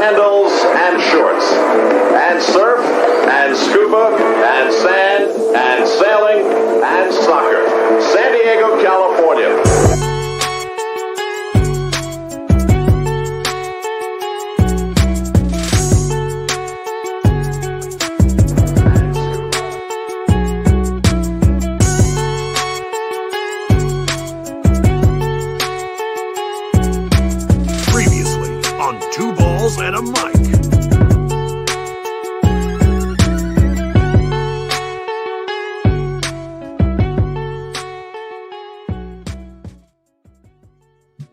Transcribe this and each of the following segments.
sandals and shorts, and surf and scuba and sand and sailing and soccer. San Diego, California. Two balls and a mic.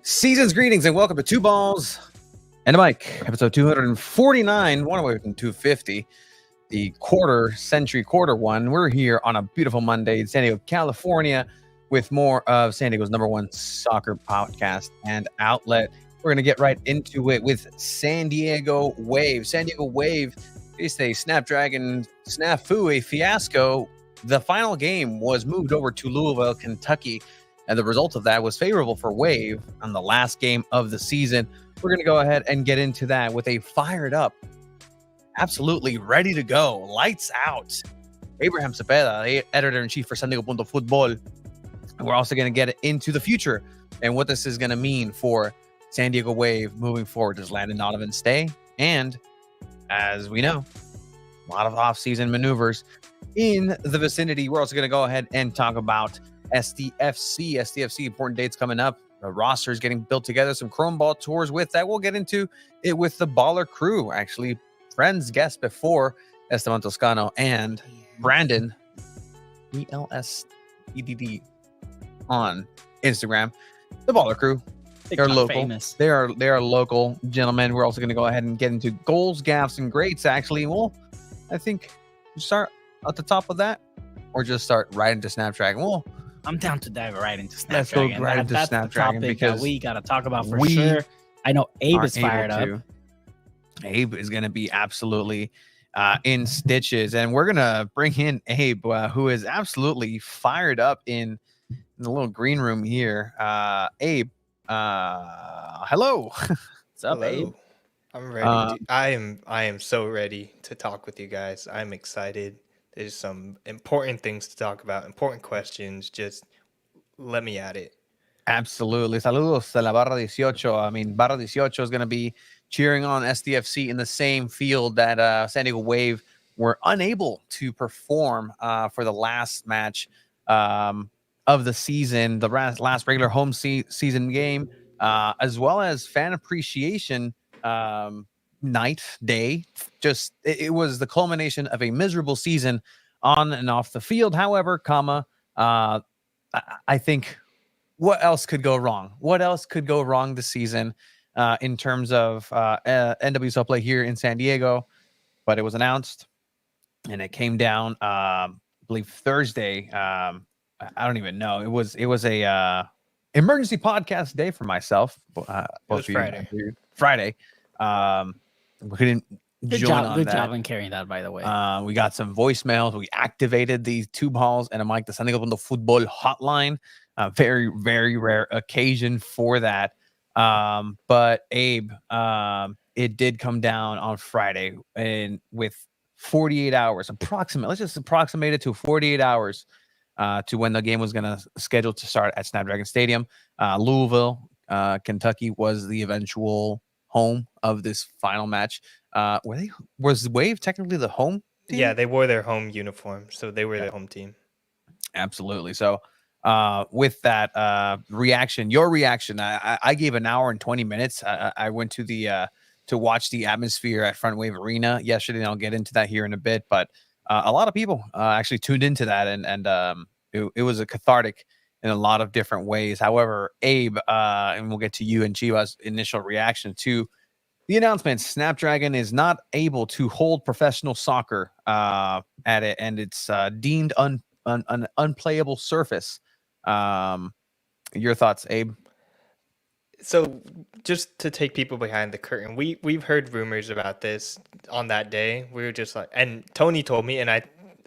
Season's greetings and welcome to Two Balls and a Mic, episode 249, one away from 250, the quarter one. We're here on a beautiful Monday in San Diego, California, with more of San Diego's #1 soccer podcast and outlet. We're going to get right into it with San Diego Wave. San Diego Wave faced a Snapdragon Snafu, a fiasco. The final game was moved over to Louisville, Kentucky, and the result of that was favorable for Wave on the last game of the season. We're going to go ahead and get into that with a fired up, absolutely ready to go, lights out, Abraham Cepeda, the editor-in-chief for San Diego Football. And we're also going to get into the future and what this is going to mean for San Diego Wave moving forward. Does Landon Donovan stay? And as we know, a lot of off-season maneuvers in the vicinity. We're also going to go ahead and talk about SDFC, important dates coming up. The roster is getting built together, some Chrome Ball tours with that. We'll get into it with the Baller crew, actually friends, guests before Esteban Toscano and Brandon, ELSEDD on Instagram. The Baller crew. They're local. Famous. They are local gentlemen. We're also going to go ahead and get into goals, gaffes, and greats. Actually, well, I think start at the top of that, or just start right into Snapdragon. Well, I'm down to dive right into Snapdragon. Let's go right into Snapdragon because we got to talk about for sure. I know Abe is fired up. Abe is going to be absolutely in stitches, and we're going to bring in Abe, who is absolutely fired up in the little green room here. Abe. Hello. What's up, Abe? I'm ready. I am so ready to talk with you guys. I'm excited. There's some important things to talk about, important questions. Just let me at it. Absolutely. Saludos a la Barra 18. I mean, Barra 18 is going to be cheering on SDFC in the same field that San Diego Wave were unable to perform for the last match of the season, the last regular home season game, as well as fan appreciation day. Just it was the culmination of a miserable season on and off the field. However, I think what else could go wrong? What else could go wrong this season in terms of NWSL play here in San Diego? But it was announced, and it came down, I believe Thursday. I don't even know. It was a emergency podcast day for myself. It was Friday. Friday. We couldn't join on that. Good job in carrying that, by the way. We got some voicemails. We activated the Two Balls and a Mic, the San Diego Football hotline. Very, very rare occasion for that. But Abe, it did come down on Friday, and with 48 hours, let's just approximate it to 48 hours to when the game was going to schedule to start at Snapdragon Stadium. Louisville, Kentucky was the eventual home of this final match. Was Wave technically the home team? Yeah, they wore their home uniform, so they were the home team. Absolutely. So with that your reaction, I gave an hour and 20 minutes. I went to to watch the atmosphere at Front Wave Arena yesterday, and I'll get into that here in a bit, but a lot of people actually tuned into that, and it was a cathartic in a lot of different ways. However, Abe, and we'll get to you and Chiva's initial reaction to the announcement. Snapdragon is not able to hold professional soccer at it, and it's deemed an unplayable surface. Your thoughts, Abe? So just to take people behind the curtain, we've heard rumors about this on that day. We were just like, and Tony told me, and I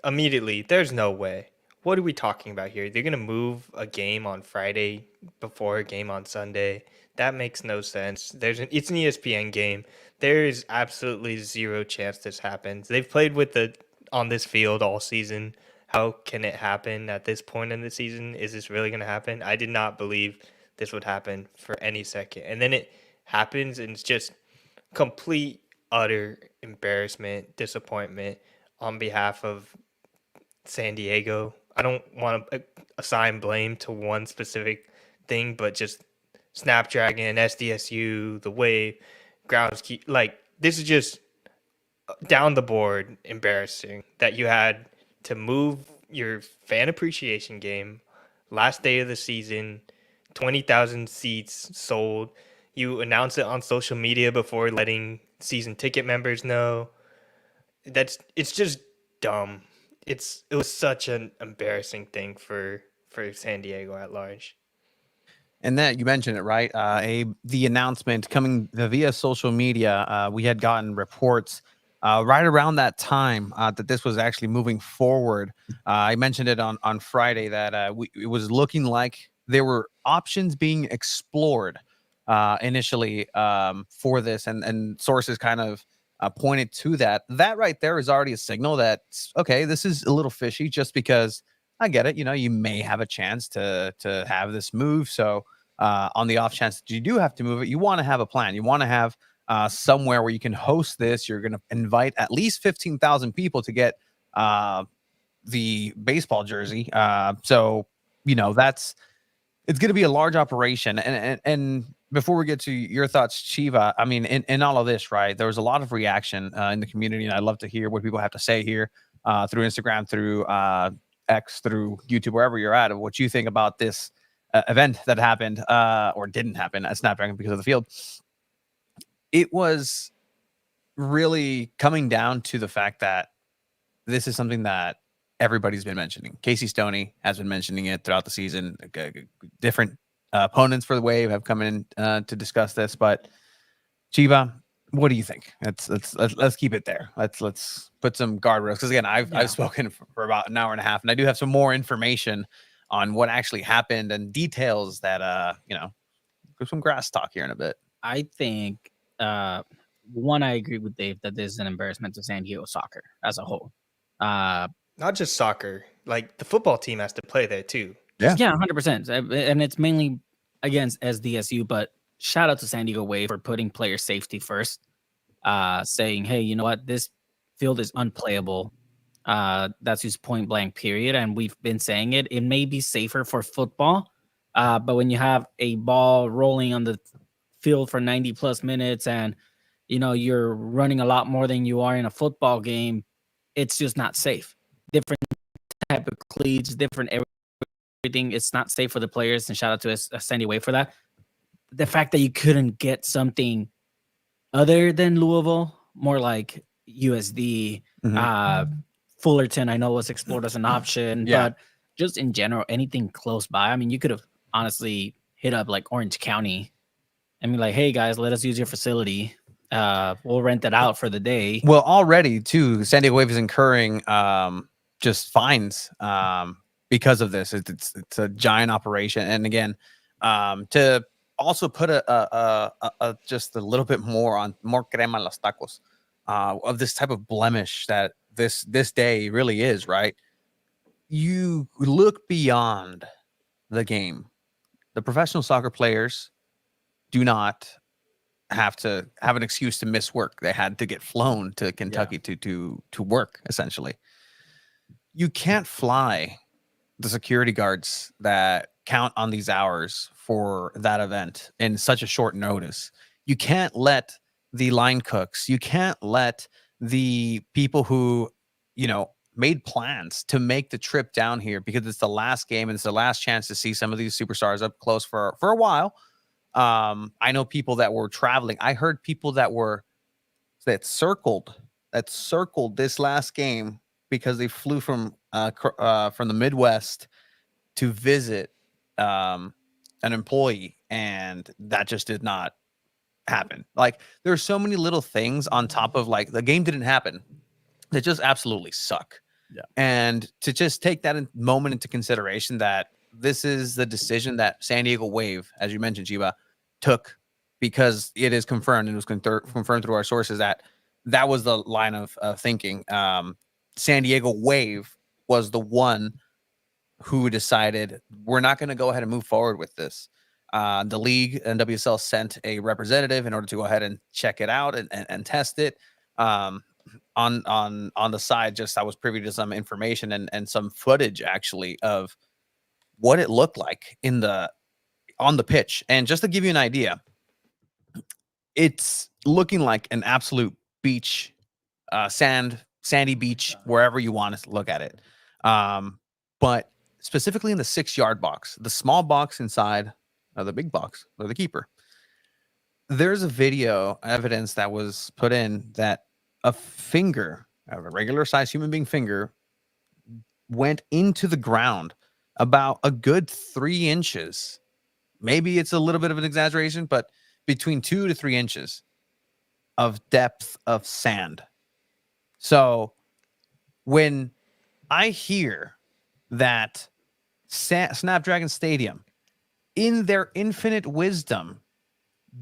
immediately, there's no way. what are we talking about here? They're gonna move a game on Friday before a game on Sunday. That makes no sense. It's an ESPN game. There is absolutely zero chance this happens. They've played with the on this field all season. How can it happen at this point in the season? Is this really gonna happen? I did not believe this would happen for any second. And then it happens and it's just complete utter embarrassment, disappointment on behalf of San Diego. I don't want to assign blame to one specific thing, but just Snapdragon, SDSU, the way groundskeep, like this is just down the board embarrassing that you had to move your fan appreciation game last day of the season, 20,000 seats sold. You announce it on social media before letting season ticket members know. It's just dumb. It was such an embarrassing thing for San Diego at large. And that you mentioned it, right? The announcement coming via social media. We had gotten reports right around that time that this was actually moving forward. I mentioned it on Friday that it was looking like there were options being explored initially for this, and sources kind of pointed to that. That right there is already a signal that okay, this is a little fishy. Just because I get it, you may have a chance to have this move. So on the off chance that you do have to move it, you want to have a plan. You want to have somewhere where you can host this. You're going to invite at least 15,000 people to get the baseball jersey. So it's going to be a large operation. And before we get to your thoughts, Chiva, I mean, in all of this, right, there was a lot of reaction in the community, and I'd love to hear what people have to say here through Instagram, through X, through YouTube, wherever you're at, of what you think about this event that happened or didn't happen at Snapdragon because of the field. It was really coming down to the fact that this is something that everybody's been mentioning. Casey Stoney has been mentioning it throughout the season. Different opponents for the Wave have come in to discuss this, but Chiva, what do you think? Let's keep it there. Let's put some guardrails, because again, I've spoken for about an hour and a half, and I do have some more information on what actually happened and details that some grass talk here in a bit. I think one, I agree with Dave that this is an embarrassment to San Diego soccer as a whole. Not just soccer, like the football team has to play there too. Yeah, 100%. And it's mainly against SDSU, but shout out to San Diego Wave for putting player safety first, saying, hey, you know what, this field is unplayable. That's just point blank period. And we've been saying it. It may be safer for football, but when you have a ball rolling on the field for 90 plus minutes and you're running a lot more than you are in a football game, it's just not safe. Different type of cleats, different everything. It's not safe for the players, and shout out to San Diego Wave for that. The fact that you couldn't get something other than Louisville, more like USD, Fullerton, I know was explored as an option, but just in general, anything close by. I mean, you could have honestly hit up like Orange County and be like, hey guys, let us use your facility. We'll rent it out for the day. Well, already too, San Diego Wave is incurring just fines because of this. It's a giant operation, and again, to also put a just a little bit more crema en los tacos of this type of blemish that this day really is, right? You look beyond the game. The professional soccer players do not have to have an excuse to miss work. They had to get flown to Kentucky to work, essentially. You can't fly the security guards that count on these hours for that event in such a short notice. You can't let the line cooks, you can't let the people who, made plans to make the trip down here, because it's the last game and it's the last chance to see some of these superstars up close for a while. I know people that were traveling. I heard people that circled this last game because they flew from the Midwest to visit an employee, and that just did not happen. Like, there's so many little things on top of, like, the game didn't happen that just absolutely suck. Yeah. And to just take that moment into consideration that this is the decision that San Diego Wave, as you mentioned, Chiba, took, because it is confirmed, and it was confirmed through our sources that that was the line of thinking. San Diego Wave was the one who decided we're not going to go ahead and move forward with this. The league and WSL sent a representative in order to go ahead and check it out and test it. On the side, just I was privy to some information and some footage actually of what it looked like on the pitch. And just to give you an idea, it's looking like an absolute beach, sandy beach, wherever you want to look at it. But specifically in the 6-yard box, the small box inside of the big box or the keeper, there's a video evidence that was put in that a finger, a regular sized human being finger, went into the ground about a good 3 inches. Maybe it's a little bit of an exaggeration, but between 2 to 3 inches of depth of sand. So when I hear that Snapdragon Stadium, in their infinite wisdom,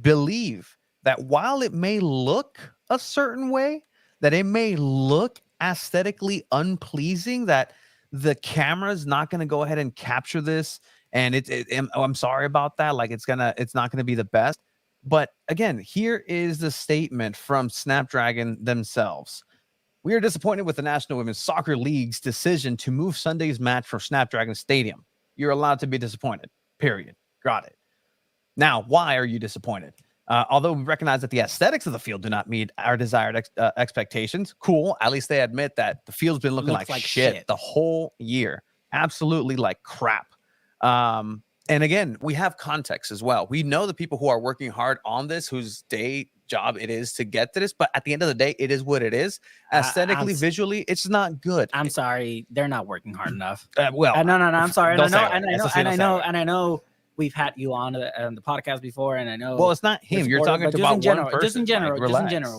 believe that while it may look a certain way, that it may look aesthetically unpleasing, that the camera is not going to go ahead and capture this, and I'm sorry about that, like it's not gonna be the best. But again, here is the statement from Snapdragon themselves. We are disappointed with the National Women's Soccer League's decision to move Sunday's match from Snapdragon Stadium. You're allowed to be disappointed, period. Got it. Now, why are you disappointed? Although we recognize that the aesthetics of the field do not meet our desired expectations, cool. At least they admit that the field's been looking like shit the whole year. Absolutely like crap. And again, we have context as well. We know the people who are working hard on this, whose day job it is to get to this, but at the end of the day, it is what it is. Aesthetically, visually, it's not good. I'm sorry, they're not working hard enough. No, I'm sorry. And I I know we've had you on the podcast before, and I know. Well, it's not him. You're talking about one person. Just in general,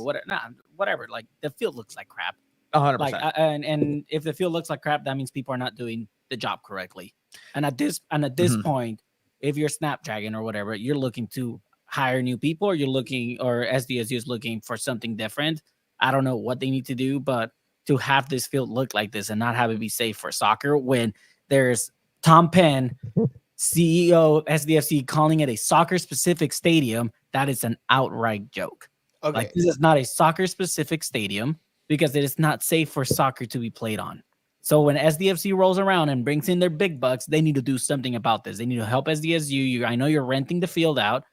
Like, whatever. Like the field looks like crap. 100%. Like, and if the field looks like crap, that means people are not doing the job correctly. And at this point, if you're Snapdragon or whatever, you're looking to hire new people, or or SDSU is looking for something different. I don't know what they need to do, but to have this field look like this and not have it be safe for soccer, when there's Tom Penn, CEO of SDFC, calling it a soccer-specific stadium, that is an outright joke. Okay. Like, this is not a soccer-specific stadium because it is not safe for soccer to be played on. So when SDFC rolls around and brings in their big bucks, they need to do something about this. They need to help SDSU. I know you're renting the field out,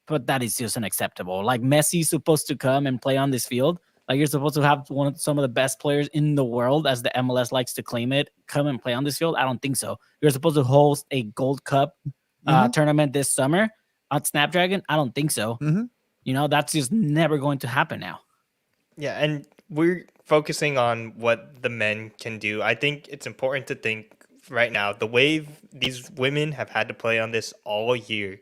but that is just unacceptable. Like, Messi's supposed to come and play on this field. Like, you're supposed to have some of the best players in the world, as the MLS likes to claim it, come and play on this field. I don't think so. You're supposed to host a Gold Cup tournament this summer on Snapdragon. I don't think so. You know, that's just never going to happen now. Yeah, and we're focusing on what the men can do. I think it's important to think right now, the Wave, these women have had to play on this all year.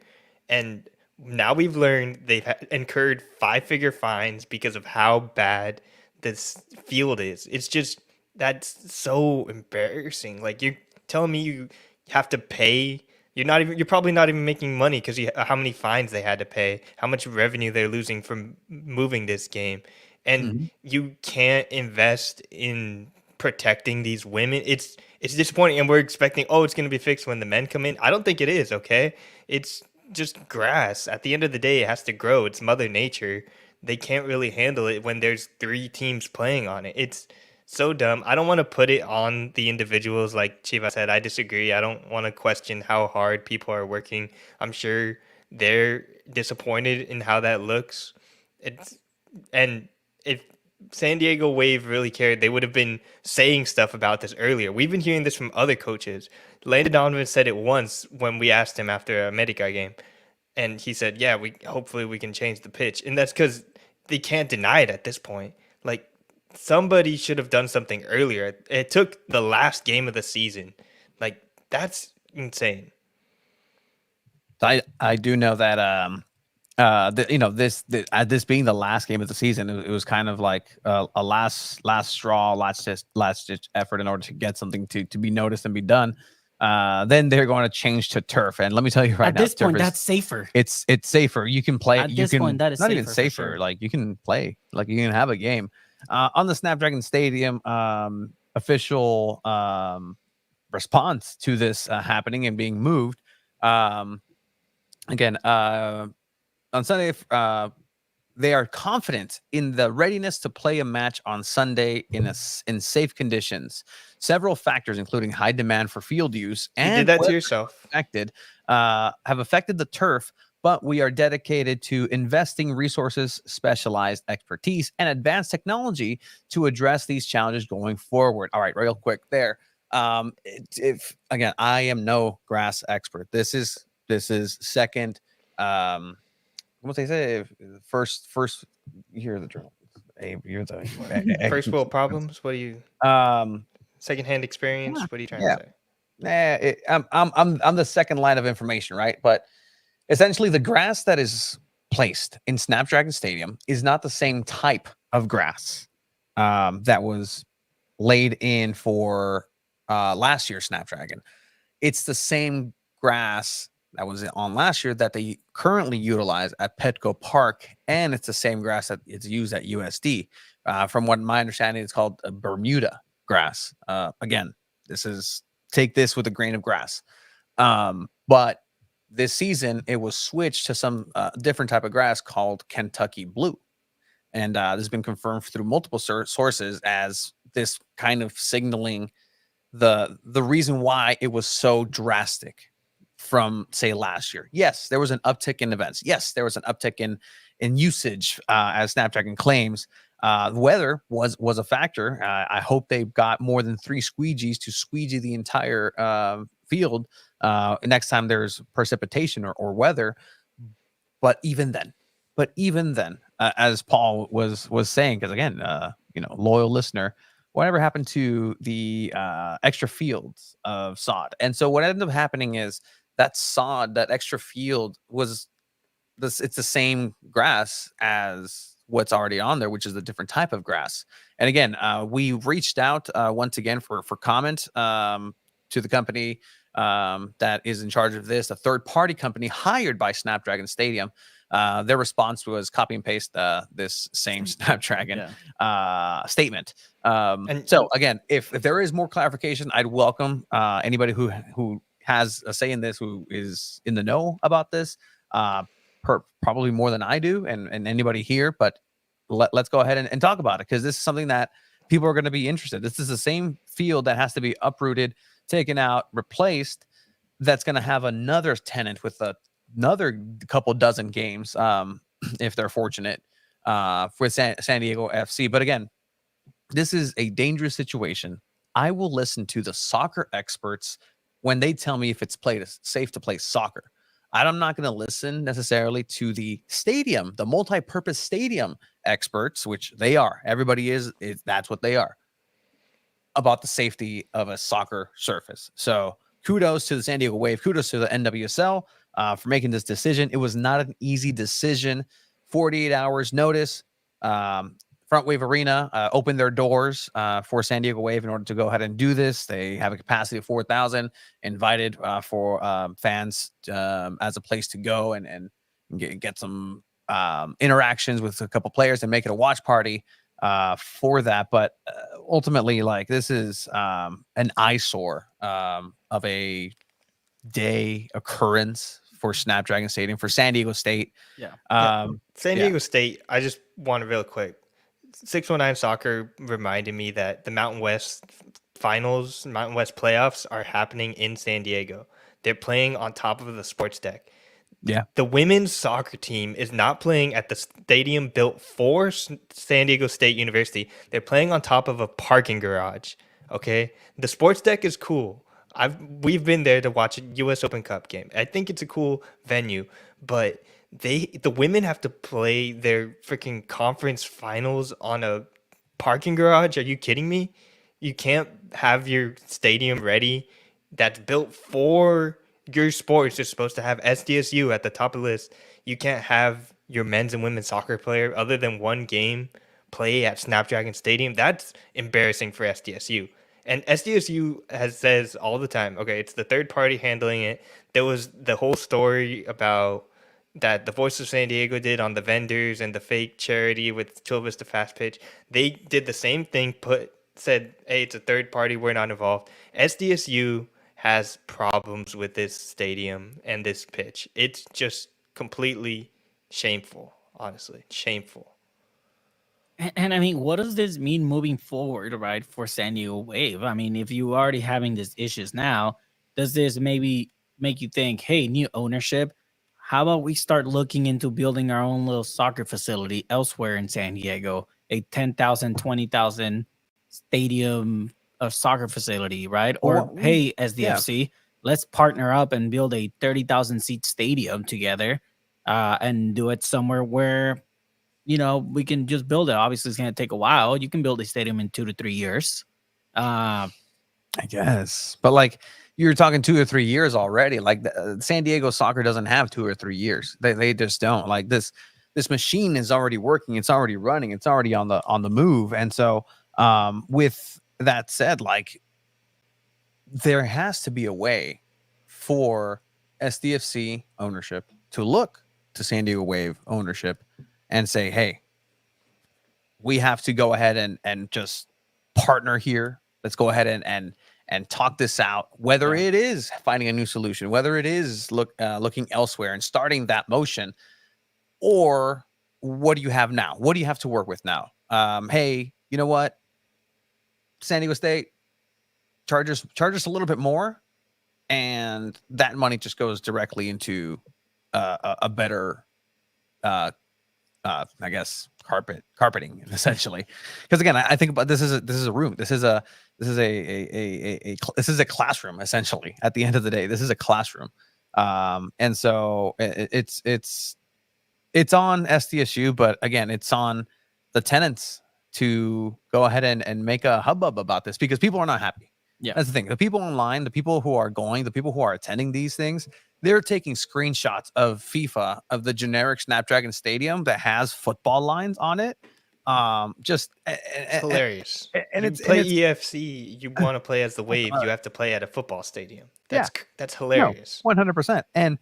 And now we've learned they've incurred 5-figure fines because of how bad this field is. It's just, that's so embarrassing. Like, you're telling me you have to pay. You're probably not even making money because how many fines they had to pay, how much revenue they're losing from moving this game. And you can't invest in protecting these women. It's disappointing, and we're expecting, it's going to be fixed when the men come in. I don't think it is, okay? It's just grass. At the end of the day, it has to grow. It's Mother Nature. They can't really handle it when there's 3 teams playing on it. It's so dumb. I don't want to put it on the individuals. Like Chiva said, I disagree. I don't want to question how hard people are working. I'm sure they're disappointed in how that looks. And if San Diego Wave really cared, they would have been saying stuff about this earlier. We've been hearing this from other coaches. Landon Donovan said it once when we asked him after a Medica game, and he said, "Yeah, hopefully we can change the pitch," and that's because they can't deny it at this point. Like, somebody should have done something earlier. It took the last game of the season. Like, that's insane. I do know that this being the last game of the season, it was kind of like a last straw, last ditch effort in order to get something to be noticed and be done. Then they're going to change to turf, and let me tell you right At now, this turf point, is that's safer. it's safer. You can play. At You this can point, that is not even safer for safer. sure. Like you can play. Like you can have a game on the Snapdragon Stadium. Official response to this happening and being moved. Again, on Sunday, they are confident in the readiness to play a match on Sunday in safe conditions. Several factors, including high demand for field use You did and that to weather yourself. have affected the turf. But we are dedicated to investing resources, specialized expertise, and advanced technology to address these challenges going forward. All right, real quick there. If again, I am no grass expert. This is second. What they say? First, you're the journal. Hey, you're the First world problems. What do you? Secondhand experience. What are you trying yeah. to say? I'm the second line of information, right? But essentially, the grass that is placed in Snapdragon Stadium is not the same type of grass that was laid in for last year's Snapdragon. It's the same grass that was on last year that they currently utilize at Petco Park, and it's the same grass that it's used at USD. From what my understanding, it's called Bermuda grass. Again, take this with a grain of grass. But this season, it was switched to some different type of grass called Kentucky Blue. And this has been confirmed through multiple sources as this kind of signaling the reason why it was so drastic from, say, last year. Yes, there was an uptick in events. Yes, there was an uptick in usage, as Snapdragon claims. Weather was a factor. I hope they've got more than 3 squeegees to squeegee the entire field next time there's precipitation or weather. But even then, as Paul was saying, because again, loyal listener, whatever happened to the extra fields of sod? And so what ended up happening is that sod, that extra field was this. It's the same grass as what's already on there, which is a different type of grass. And again, we reached out once again for comment to the company that is in charge of this, a third-party company hired by Snapdragon Stadium. Their response was copy and paste this same Snapdragon statement. And so again, if there is more clarification, I'd welcome anybody who has a say in this, who is in the know about this, probably more than I do, and anybody here. But let's go ahead and talk about it, because this is something that people are going to be interested. This is the same field that has to be uprooted, taken out, replaced. That's going to have another tenant with another couple dozen games, if they're fortunate, for San Diego FC. But again, this is a dangerous situation. I will listen to the soccer experts when they tell me if it's safe to play soccer. I'm not going to listen necessarily to the stadium, the multi-purpose stadium experts, which they are. Everybody is that's what they are, about the safety of a soccer surface. So kudos to the San Diego Wave. Kudos to the NWSL for making this decision. It was not an easy decision. 48 hours notice. Front Wave Arena opened their doors for San Diego Wave in order to go ahead and do this. They have a capacity of 4,000, invited for fans as a place to go and get some interactions with a couple players and make it a watch party for that. But ultimately, like, this is an eyesore of a day occurrence for Snapdragon Stadium, for San Diego State. San Diego State, I just want to real quick. 619 Soccer reminded me that the Mountain West finals, Mountain West playoffs are happening in San Diego. They're playing on top of the sports deck. Yeah. The women's soccer team is not playing at the stadium built for San Diego State University. They're playing on top of a parking garage. Okay. The sports deck is cool. We've been there to watch a US Open Cup game. I think it's a cool venue, but the women have to play their freaking conference finals on a parking garage. Are you kidding me? You can't have your stadium ready that's built for your sports. You're supposed to have SDSU at the top of the list. you can't have your men's and women's soccer player other than one game play at Snapdragon Stadium. That's embarrassing for SDSU. And SDSU says all the time, okay, it's the third party handling it. There was the whole story about that the Voice of San Diego did on the vendors and the fake charity with Chula Vista Fast Pitch. They did the same thing, said, hey, it's a third party, we're not involved. SDSU has problems with this stadium and this pitch. It's just completely shameful, honestly. Shameful. And I mean, what does this mean moving forward, right, for San Diego Wave? I mean, if you are already having these issues now, does this maybe make you think, hey, new ownership, how about we start looking into building our own little soccer facility elsewhere in San Diego, a 10,000, 20,000 stadium of soccer facility, right? Or, Well, hey, SDFC, let's partner up and build a 30,000 seat stadium together and do it somewhere where we can just build it. Obviously, it's going to take a while. You can build a stadium in 2 to 3 years. I guess, but like you're talking 2 or 3 years already. Like San Diego soccer doesn't have 2 or 3 years. They just don't. Like this machine is already working. It's already running. It's already on the move. And so, with that said, like there has to be a way for SDFC ownership to look to San Diego Wave ownership and say, hey, we have to go ahead and just partner here. Let's go ahead and talk this out, whether it is finding a new solution, whether it is looking elsewhere and starting that motion, or what do you have now? What do you have to work with now? Hey, you know what? San Diego State, charge us a little bit more, and that money just goes directly into a better I guess carpeting essentially, because again, I think about this is a room. This is a classroom essentially. At the end of the day, this is a classroom, and so it's on SDSU, but again, it's on the tenants to go ahead and make a hubbub about this because people are not happy. Yeah, that's the thing. The people online, the people who are going, the people who are attending these things, they're taking screenshots of FIFA of the generic Snapdragon Stadium that has football lines on it. Just It's hilarious. And you it's play and it's, EFC, you want to play as the Wave, you have to play at a football stadium. That's hilarious. 100%. And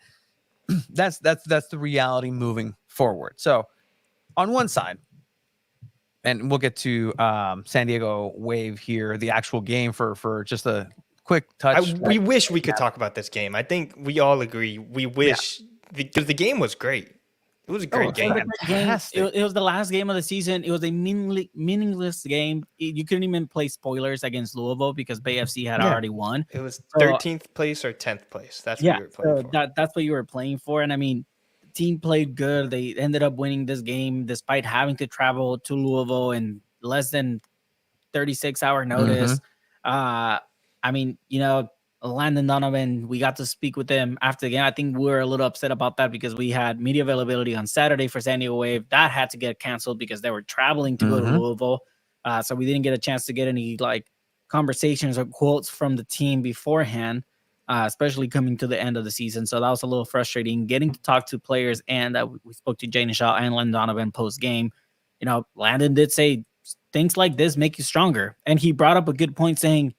that's the reality moving forward. So on one side, and we'll get to San Diego Wave here, the actual game for just a quick touch. We wish we could talk about this game. I think we all agree. We wish because the game was great. It was a great game. It was the last game of the season. It was a meaningless game. You couldn't even play spoilers against Louisville because Bay FC had already won. It was 13th place or 10th place. That's what you were playing for. That's what you were playing for. And I mean, the team played good. They ended up winning this game despite having to travel to Louisville in less than 36-hour notice. I mean, Landon Donovan, we got to speak with him after the game. I think we were a little upset about that because we had media availability on Saturday for San Diego Wave. That had to get canceled because they were traveling to go to Louisville. So we didn't get a chance to get any conversations or quotes from the team beforehand, especially coming to the end of the season. So that was a little frustrating getting to talk to players. And we spoke to Jane Shaw and Landon Donovan post game. Landon did say things like this make you stronger. And he brought up a good point saying,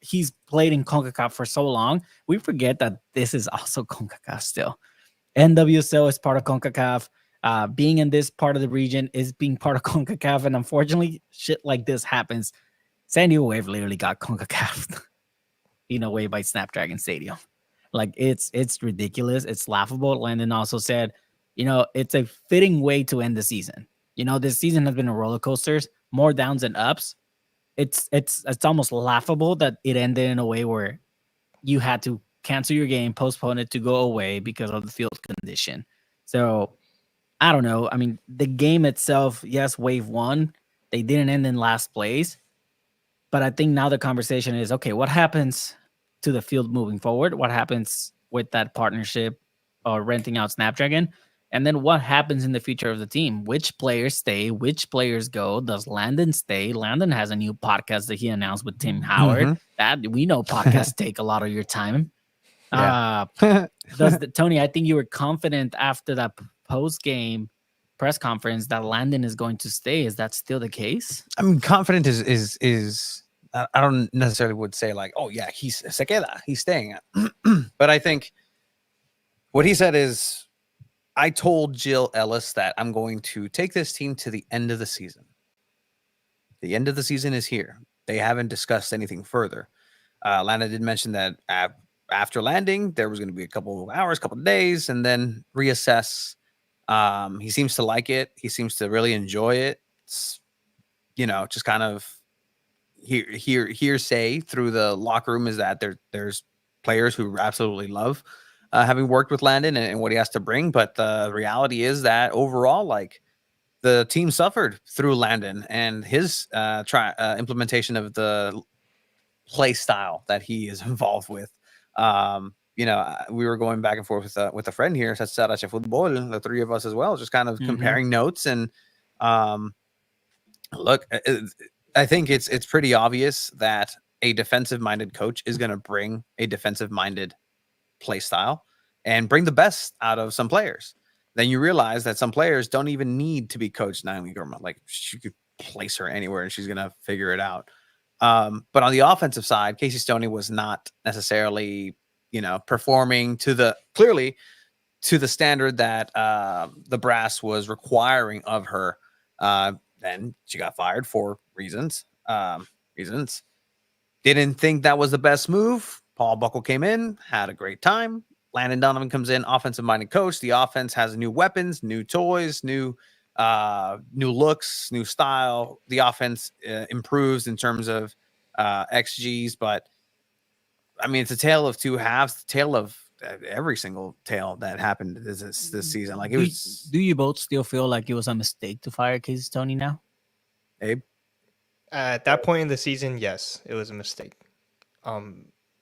he's played in CONCACAF for so long. We forget that this is also CONCACAF still. NWSL is part of CONCACAF. Being in this part of the region is being part of CONCACAF. And unfortunately, shit like this happens. San Diego Wave literally got CONCACAF in a way by Snapdragon Stadium. It's ridiculous. It's laughable. Landon also said, it's a fitting way to end the season. This season has been a roller coaster, more downs than ups. It's almost laughable that it ended in a way where you had to cancel your game, postpone it to go away because of the field condition. So I don't know. I mean, the game itself, yes, Wave won. They didn't end in last place. But I think now the conversation is, okay, what happens to the field moving forward? What happens with that partnership or renting out Snapdragon? And then what happens in the future of the team? Which players stay? Which players go? Does Landon stay? Landon has a new podcast that he announced with Tim Howard. That we know podcasts take a lot of your time. Yeah. Tony, I think you were confident after that post game press conference that Landon is going to stay. Is that still the case? I mean, confident is I don't necessarily would say like, oh yeah, he's se queda, he's staying. But I think what he said is, I told Jill Ellis that I'm going to take this team to the end of the season. The end of the season is here. They haven't discussed anything further. Lana did mention that after landing, there was going to be a couple of hours, couple of days, and then reassess. He seems to like it. He seems to really enjoy it. It's, just kind of hearsay through the locker room is that there's players who absolutely love having worked with Landon and what he has to bring. But the reality is that overall, like, the team suffered through Landon and his implementation of the play style that he is involved with. We were going back and forth with a friend here, Sarache Football, the three of us as well, just kind of comparing notes. And look, I think it's pretty obvious that a defensive-minded coach is going to bring a defensive-minded play style and bring the best out of some players. Then you realize that some players don't even need to be coached. Naomi Gurma, like, she could place her anywhere and she's going to figure it out. But on the offensive side, Casey Stoney was not necessarily, performing clearly to the standard that the brass was requiring of her. Then she got fired for reasons. Didn't think that was the best move. Paul Buckle came in, had a great time. Landon Donovan comes in, offensive-minded coach. The offense has new weapons, new toys, new looks, new style. The offense improves in terms of XGs, but I mean, it's a tale of two halves. Tale of every single tale that happened this season. Like, it was. Do you both still feel like it was a mistake to fire Casey Stoney now? Abe? At that point in the season, yes, it was a mistake.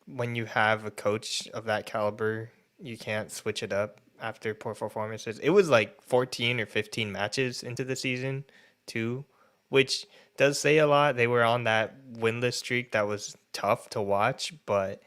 When you have a coach of that caliber, you can't switch it up after poor performances. It was like 14 or 15 matches into the season, too, which does say a lot. They were on that winless streak that was tough to watch, but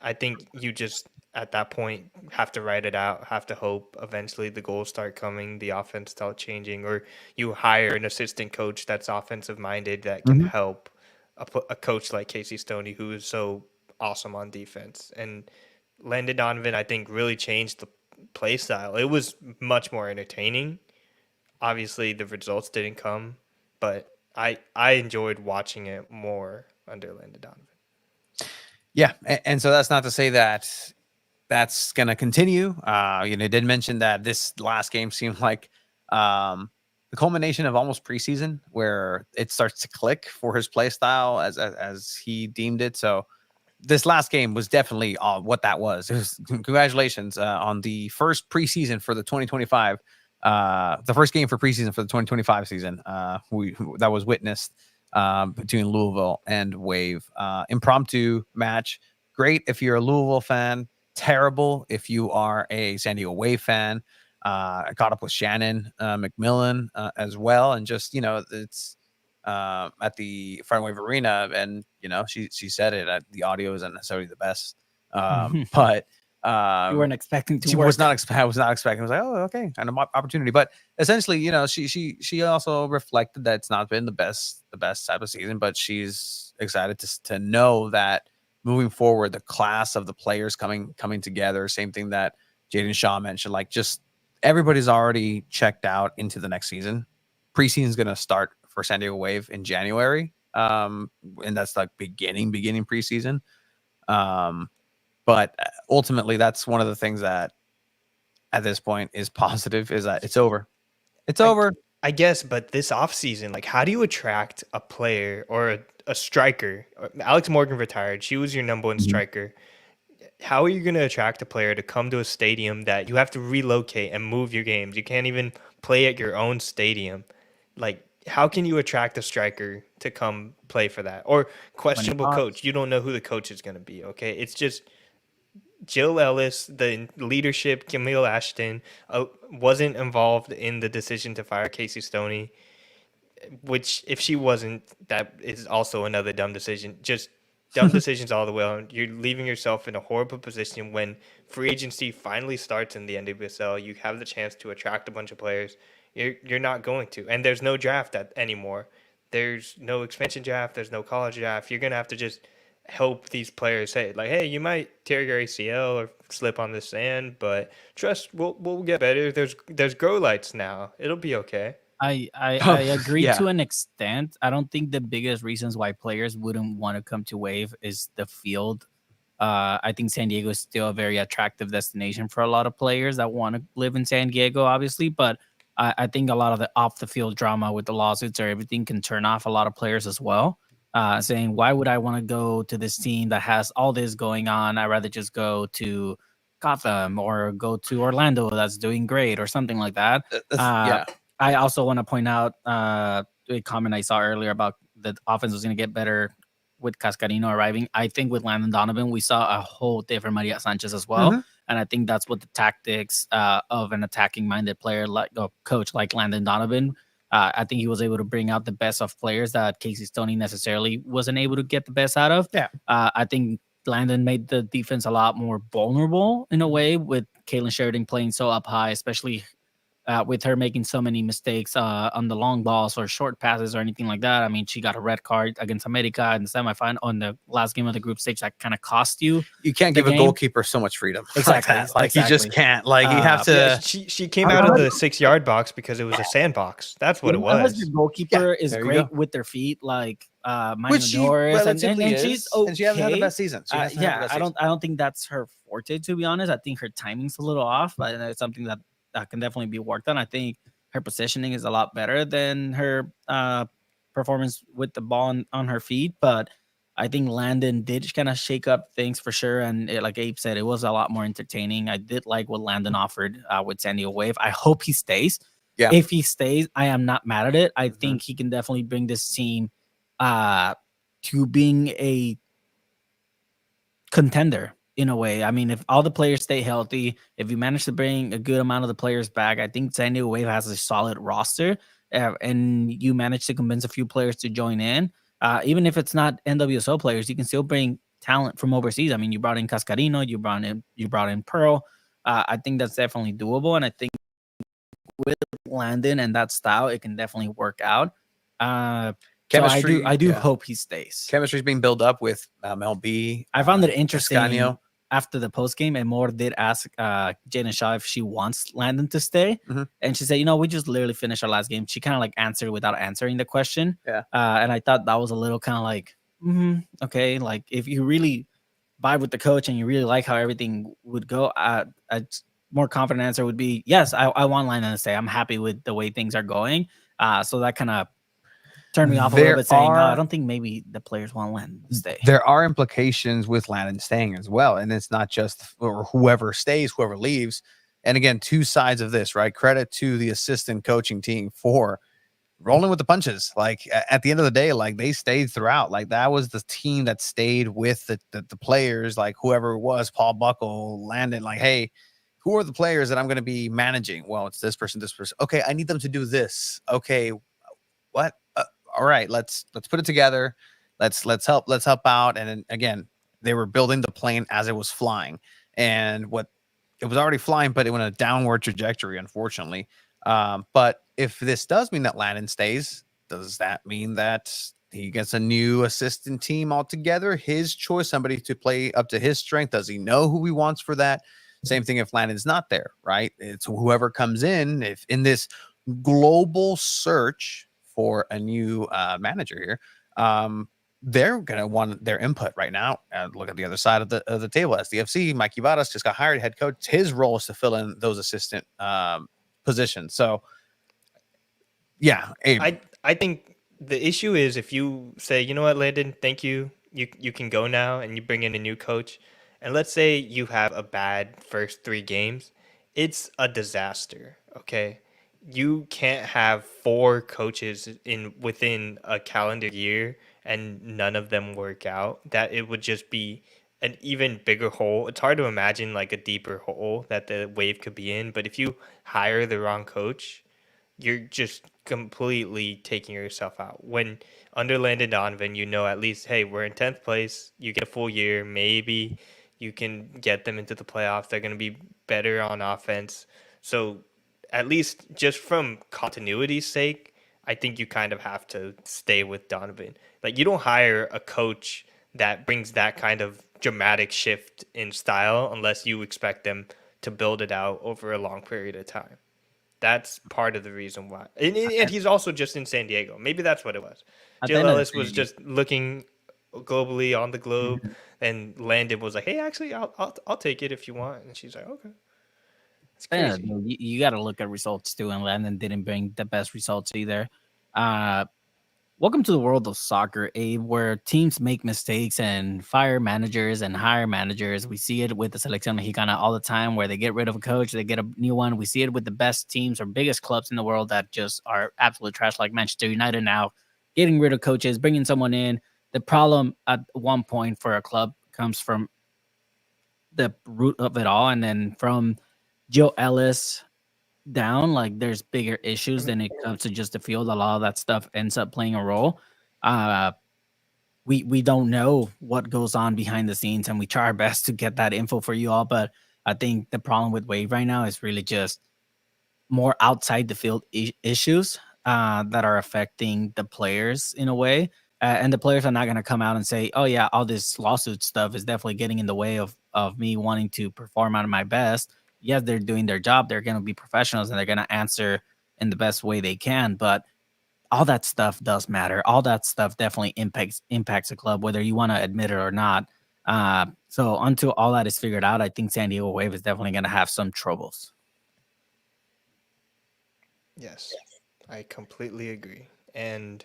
I think you just, at that point, have to write it out, have to hope eventually the goals start coming, the offense start changing, or you hire an assistant coach that's offensive minded that can help a coach like Casey Stoney, who is so awesome on defense. And Landon Donovan, I think, really changed the play style. It was much more entertaining. Obviously, the results didn't come, but I enjoyed watching it more under Landon Donovan. Yeah, and so that's not to say that that's going to continue. Did mention that this last game seemed like the culmination of almost preseason, where it starts to click for his play style as he deemed it. So this last game was definitely what that was. It was congratulations on the first preseason for the 2025. The first game for preseason for the 2025 season. That was witnessed between Louisville and Wave. Impromptu match. Great if you're a Louisville fan. Terrible if you are a San Diego Wave fan. I caught up with Shannon McMillan as well, and just it's at the Front Wave Arena, and she said it. The audio isn't necessarily the best, but You weren't expecting to. She was not. I was not expecting. I was like, oh, okay, kind of opportunity. But essentially, she also reflected that it's not been the best type of season, but she's excited to know that moving forward, the class of the players coming together. Same thing that Jaden Shaw mentioned. Like, just everybody's already checked out into the next season. Preseason is going to start for San Diego Wave in January, and that's like beginning preseason. But ultimately, that's one of the things that at this point is positive, is that it's over. It's over. I guess, but this offseason, like, how do you attract a player or a striker? Alex Morgan retired. She was your number one striker. How are you going to attract a player to come to a stadium that you have to relocate and move your games? You can't even play at your own stadium. Like, how can you attract a striker to come play for that? Or questionable coach. You don't know who the coach is going to be, okay? It's just Jill Ellis, the leadership, Camille Ashton, wasn't involved in the decision to fire Casey Stoney, which, if she wasn't, that is also another dumb decision. Just Dumb decisions all the way on. You're leaving yourself in a horrible position when free agency finally starts in the NWSL. You have the chance to attract a bunch of players. You're not going to, and there's no draft anymore. There's no expansion draft. There's no college draft. You're gonna have to just help these players say like, hey, you might tear your ACL or slip on the sand, but trust, we'll get better. There's grow lights now. It'll be okay. I agree Yeah. to an extent. I don't think the biggest reasons why players wouldn't want to come to Wave is the field. I think San Diego is still a very attractive destination for a lot of players that want to live in San Diego, obviously. But I think a lot of the off the field drama with the lawsuits or everything can turn off a lot of players as well. Saying, why would I want to go to this team that has all this going on? I'd rather just go to Gotham or go to Orlando that's doing great or something like that. Yeah. I also want to point out a comment I saw earlier about the offense was going to get better with Cascarino arriving. I think with Landon Donovan, we saw a whole different Maria Sanchez as well. Mhm. And I think that's what the tactics of an attacking minded player like a coach like Landon Donovan. I think he was able to bring out the best of players that Casey Stoney necessarily wasn't able to get the best out of. Yeah. I think Landon made the defense a lot more vulnerable in a way with Caitlin Sheridan playing so up high, especially with her making so many mistakes on the long balls or short passes or anything like that. I mean, she got a red card against America in the semifinal on the last game of the group stage that kind of cost you. You can't give a goalkeeper so much freedom. Exactly. Like that. Like you just can't. Like you have to. Yeah, she came out of the 6-yard box because it was a sandbox. That's what it Unless was. your goalkeeper is there you great go. with their feet, like Which she Norris, relatively and she's is, okay. and she hasn't had the best season. She hasn't had the best season. I don't think that's her forte, to be honest. I think her timing's a little off, but it's something that can definitely be worked on. I think her positioning is a lot better than her performance with the ball on her feet, but I think Landon did kind of shake up things for sure. And like Abe said, it was a lot more entertaining. I did like what Landon offered with San Diego Wave. I hope he stays. Yeah. If he stays, I am not mad at it. I think he can definitely bring this team to being a contender in a way. I mean, if all the players stay healthy, if you manage to bring a good amount of the players back, I think San Diego Wave has a solid roster, and you manage to convince a few players to join in. Even if it's not NWSL players, you can still bring talent from overseas. I mean, you brought in Cascarino, you brought in Pearl. I think that's definitely doable, and I think with Landon and that style, it can definitely work out. Chemistry, so I do hope he stays. Chemistry's being built up with Mel B. I found it interesting. Cascanio. After the post game, and Moore did ask Jana Shaw if she wants Landon to stay, and she said, we just literally finished our last game. She kind of like answered without answering the question. Yeah. And I thought that was a little kind of like, okay, like if you really vibe with the coach and you really like how everything would go, a more confident answer would be yes. I want Landon to stay. I'm happy with the way things are going. So that kind of turned me off a little bit, saying, no, I don't think maybe the players want Landon to stay. There are implications with Landon staying as well. And it's not just or whoever stays, whoever leaves. And again, two sides of this, right? Credit to the assistant coaching team for rolling with the punches. Like at the end of the day, like they stayed throughout. Like that was the team that stayed with the players, like whoever it was, Paul Buckle, Landon, like, hey, who are the players that I'm going to be managing? Well, it's this person, this person. Okay, I need them to do this. Okay, what? All right, let's put it together. Let's help out. And then, again, they were building the plane as it was flying, and it was already flying, but it went a downward trajectory, unfortunately. But if this does mean that Landon stays, does that mean that he gets a new assistant team altogether? His choice, somebody to play up to his strength. Does he know who he wants for that? Same thing if Landon's not there, right? It's whoever comes in. If in this global search for a new manager here, they're gonna want their input right now. Look at the other side of the table. SDFC, Mike Ibarras just got hired head coach. His role is to fill in those assistant positions. So, yeah, I think the issue is if you say, you know what, Landon, thank you, you can go now, and you bring in a new coach, and let's say you have a bad first 3 games, it's a disaster. Okay. You can't have 4 coaches within a calendar year and none of them work out. That it would just be an even bigger hole. It's hard to imagine like a deeper hole that the Wave could be in, but if you hire the wrong coach, you're just completely taking yourself out. When under Landon Donovan, you know at least, hey, we're in 10th place. You get a full year. Maybe you can get them into the playoffs. They're going to be better on offense. So at least just from continuity's sake, I think you kind of have to stay with Donovan. Like, you don't hire a coach that brings that kind of dramatic shift in style unless you expect them to build it out over a long period of time. That's part of the reason why. And he's also just in San Diego. Maybe that's what it was. At the Jill end of the Ellis was day- just looking globally on the globe, Mhm. and Landon was like, "Hey, actually, I'll take it if you want." And she's like, "Okay." It's Yeah, crazy. you got to look at results too, and Landon didn't bring the best results either. Uh, Welcome to the world of soccer, Abe, where teams make mistakes and fire managers and hire managers. We see it with the Selección Mexicana all the time, where they get rid of a coach, they get a new one. We see it with the best teams or biggest clubs in the world that just are absolute trash, like Manchester United now, getting rid of coaches, bringing someone in. The problem at one point for a club comes from the root of it all, and then from Joe Ellis down, like there's bigger issues than it comes to just the field. A lot of that stuff ends up playing a role. Uh, we don't know what goes on behind the scenes, and we try our best to get that info for you all. But I think the problem with Wave right now is really just more outside the field issues that are affecting the players in a way. And the players are not going to come out and say, "Oh yeah, all this lawsuit stuff is definitely getting in the way of me wanting to perform out of my best." Yes, they're doing their job. They're going to be professionals and they're going to answer in the best way they can. But all that stuff does matter. All that stuff definitely impacts a club, whether you want to admit it or not. So until all that is figured out, I think San Diego Wave is definitely going to have some troubles. Yes, I completely agree. And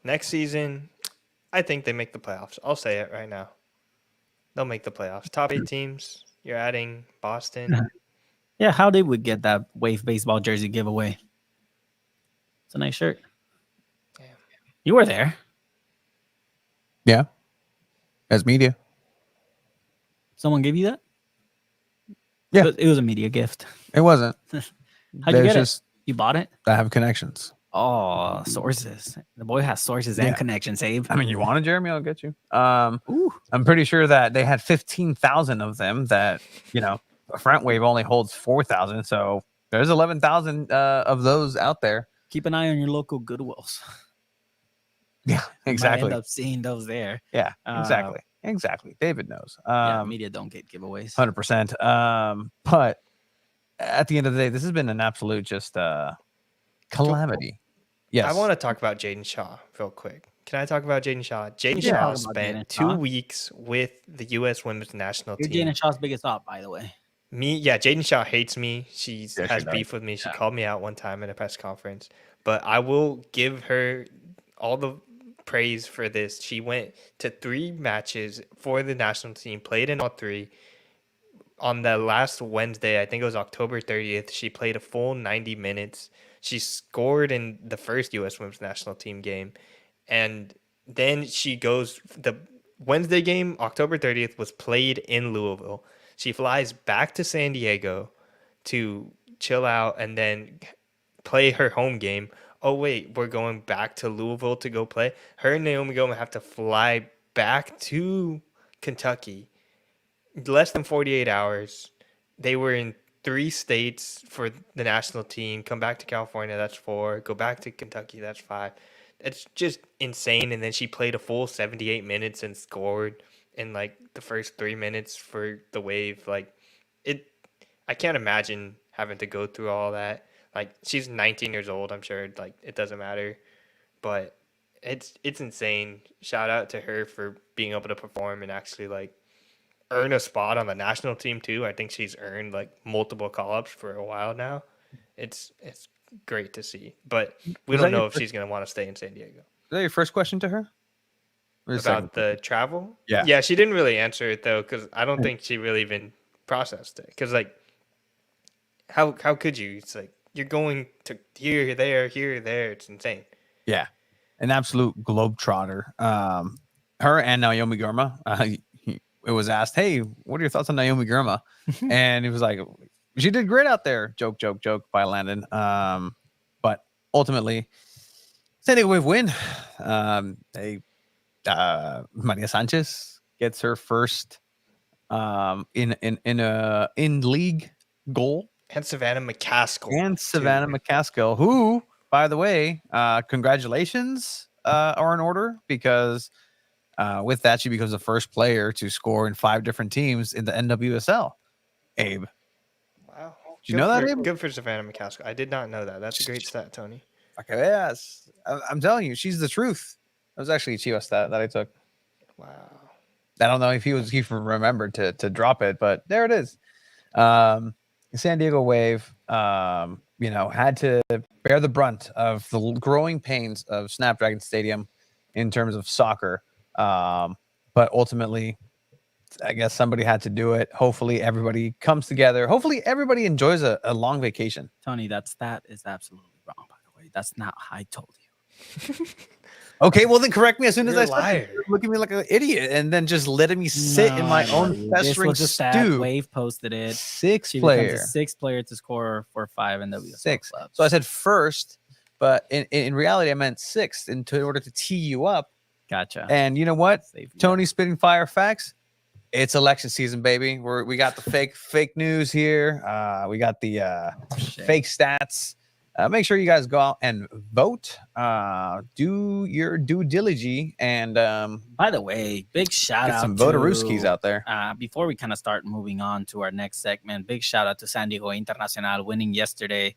next season, I think they make the playoffs. I'll say it right now. They'll make the playoffs. Top 8 teams. You're adding Boston. Yeah, how did we get that Wave baseball jersey giveaway? It's a nice shirt. Yeah. You were there. Yeah. As media. Someone gave you that? Yeah. It was a media gift. It wasn't. How'd you There's get just, it? You bought it? I have connections. Oh, sources. The boy has sources Yeah. and connections, Abe. I mean, you want it, Jeremy? I'll get you. Ooh. I'm pretty sure that they had 15,000 of them that, Front Wave only holds 4,000. So there's 11,000 of those out there. Keep an eye on your local Goodwills. Yeah, You might exactly. end up seeing those there. Yeah, exactly. David knows. Yeah, media don't get giveaways. 100%. But at the end of the day, this has been an absolute just calamity. Yes. I want to talk about Jaden Shaw real quick. Can I talk about Jaden Shaw? Jaden Yeah. Shaw Talk about spent Jaden 2 Shaw. weeks with the U.S. women's national You're team. Jaden Shaw's biggest op, by the way. Jaden Shaw hates me. She Yeah, she has does. beef with me. She Yeah. called me out one time in a press conference. But I will give her all the praise for this. She went to 3 matches for the national team, played in all 3. On the last Wednesday, I think it was October 30th, she played a full 90 minutes. She scored in the first U.S. women's national team game. And then she goes, the Wednesday game, October 30th, was played in Louisville. She flies back to San Diego to chill out and then play her home game. Oh, wait, we're going back to Louisville to go play. Her and Naomi Goma have to fly back to Kentucky. Less than 48 hours. They were in 3 states for the national team. Come back to California, that's 4. Go back to Kentucky, that's 5. It's just insane. And then she played a full 78 minutes and scored in like the first 3 minutes for the Wave. Like, I can't imagine having to go through all that. Like, she's 19 years old. I'm sure like it doesn't matter, but it's insane. Shout out to her for being able to perform and actually like earn a spot on the national team too. I think she's earned like multiple call-ups for a while now. It's great to see, but we Was don't that your know if first- she's going to want to stay in San Diego. Is that your first question to her? Or the second? About the travel? Yeah. She didn't really answer it though, because I don't think she really even processed it. Because like, how could you? It's like you're going to here, there. It's insane. Yeah, an absolute globetrotter. Her and Naomi Gurma. It was asked, "Hey, what are your thoughts on Naomi Gurma?" And he was like, "She did great out there." Joke by Landon. But ultimately, San Diego Wave win. Maria Sanchez gets her first in league goal, And Savannah McCaskill. and too. Savannah McCaskill, who, by the way, congratulations are in order, because with that she becomes the first player to score in 5 different teams in the NWSL. Abe, Wow. did you know that, Abe? Good for Savannah McCaskill. I did not know that. That's a great stat, Tony. Okay, yes, I'm telling you, she's the truth. That was actually a Chiva stat that I took. Wow. I don't know if he remembered to drop it, but there it is. San Diego Wave, had to bear the brunt of the growing pains of Snapdragon Stadium in terms of soccer. But ultimately, I guess somebody had to do it. Hopefully everybody comes together. Hopefully everybody enjoys a long vacation. Tony, that is absolutely wrong, by the way. That's not how I told you. Okay, well then correct me as soon as You're I a start. liar. Look at me like an idiot, and then just letting me sit in my own This festering was just that stew. Wave posted it. Six She player. becomes the 6th player to score for 5 NWSL 6. clubs. So I said first, but in reality I meant 6th, in order to tee you up. Gotcha. And you know what? Save you. Tony spitting fire facts. It's election season, baby. We got the fake news here. We got the fake stats. Make sure you guys go out and vote. Do your due diligence, and By the way, big shout get out some to voterooskies out there. Before we kind of start moving on to our next segment, big shout out to San Diego Internacional winning yesterday,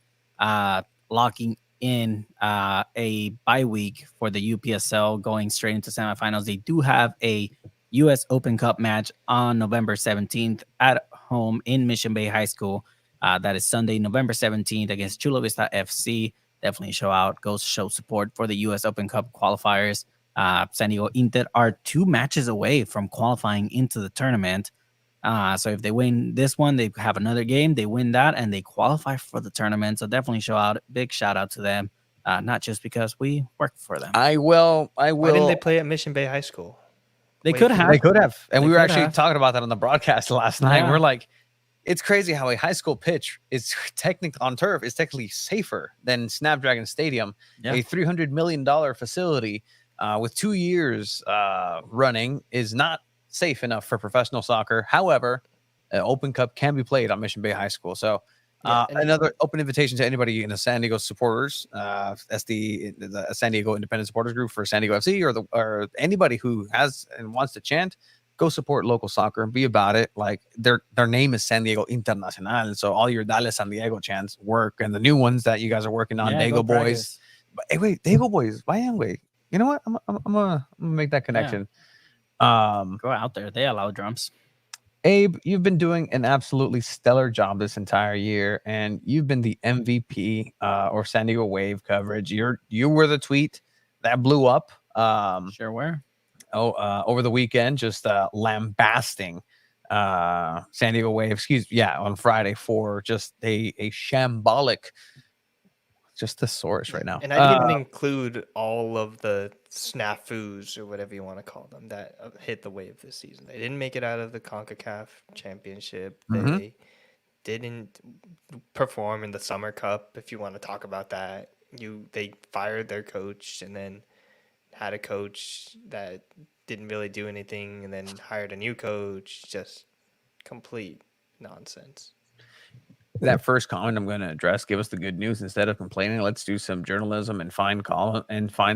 locking in a bye week for the UPSL, going straight into semifinals. They do have a U.S. Open Cup match on November 17th at home in Mission Bay High School. That is Sunday, November 17th against Chula Vista FC. Definitely go show support for the U.S. Open Cup qualifiers. San Diego Inter are 2 matches away from qualifying into the tournament. So if they win this one, they have another game. They win that, and they qualify for the tournament. So definitely big shout out to them. Not just because we work for them. I will. Why didn't they play at Mission Bay High School? They could have. They could have. And They we were could actually have. talking about that on the broadcast last night. Yeah. We're like, it's crazy how a high school pitch is technically safer than Snapdragon Stadium, Yeah. a $300 million facility with 2 years running is not safe enough for professional soccer. However, an Open Cup can be played on Mission Bay High School. So another open invitation to anybody in the San Diego supporters, the San Diego Independent Supporters Group for San Diego FC, or anybody who has and wants to chant. Go support local soccer and be about it. Like their name is San Diego Internacional, so all your Dale San Diego chants work, and the new ones that you guys are working on, Dago Boys. Practice. But, hey, wait, Dago Boys, vayan, güey. You know what? I'm gonna make that connection. Go out there. They allow drums. Abe, you've been doing an absolutely stellar job this entire year, and you've been the MVP or San Diego Wave coverage. You were the tweet that blew up. Sure were. Over the weekend, just lambasting San Diego Wave, on Friday for just a shambolic, just thesaurus right now. And I didn't even include all of the snafus or whatever you want to call them that hit the Wave this season. They didn't make it out of the CONCACAF championship. Mhm. They didn't perform in the Summer Cup, if you want to talk about that. They fired their coach and then had a coach that didn't really do anything and then hired a new coach. Just complete nonsense. That first comment I'm going to address, give us the good news instead of complaining. Let's do some journalism and find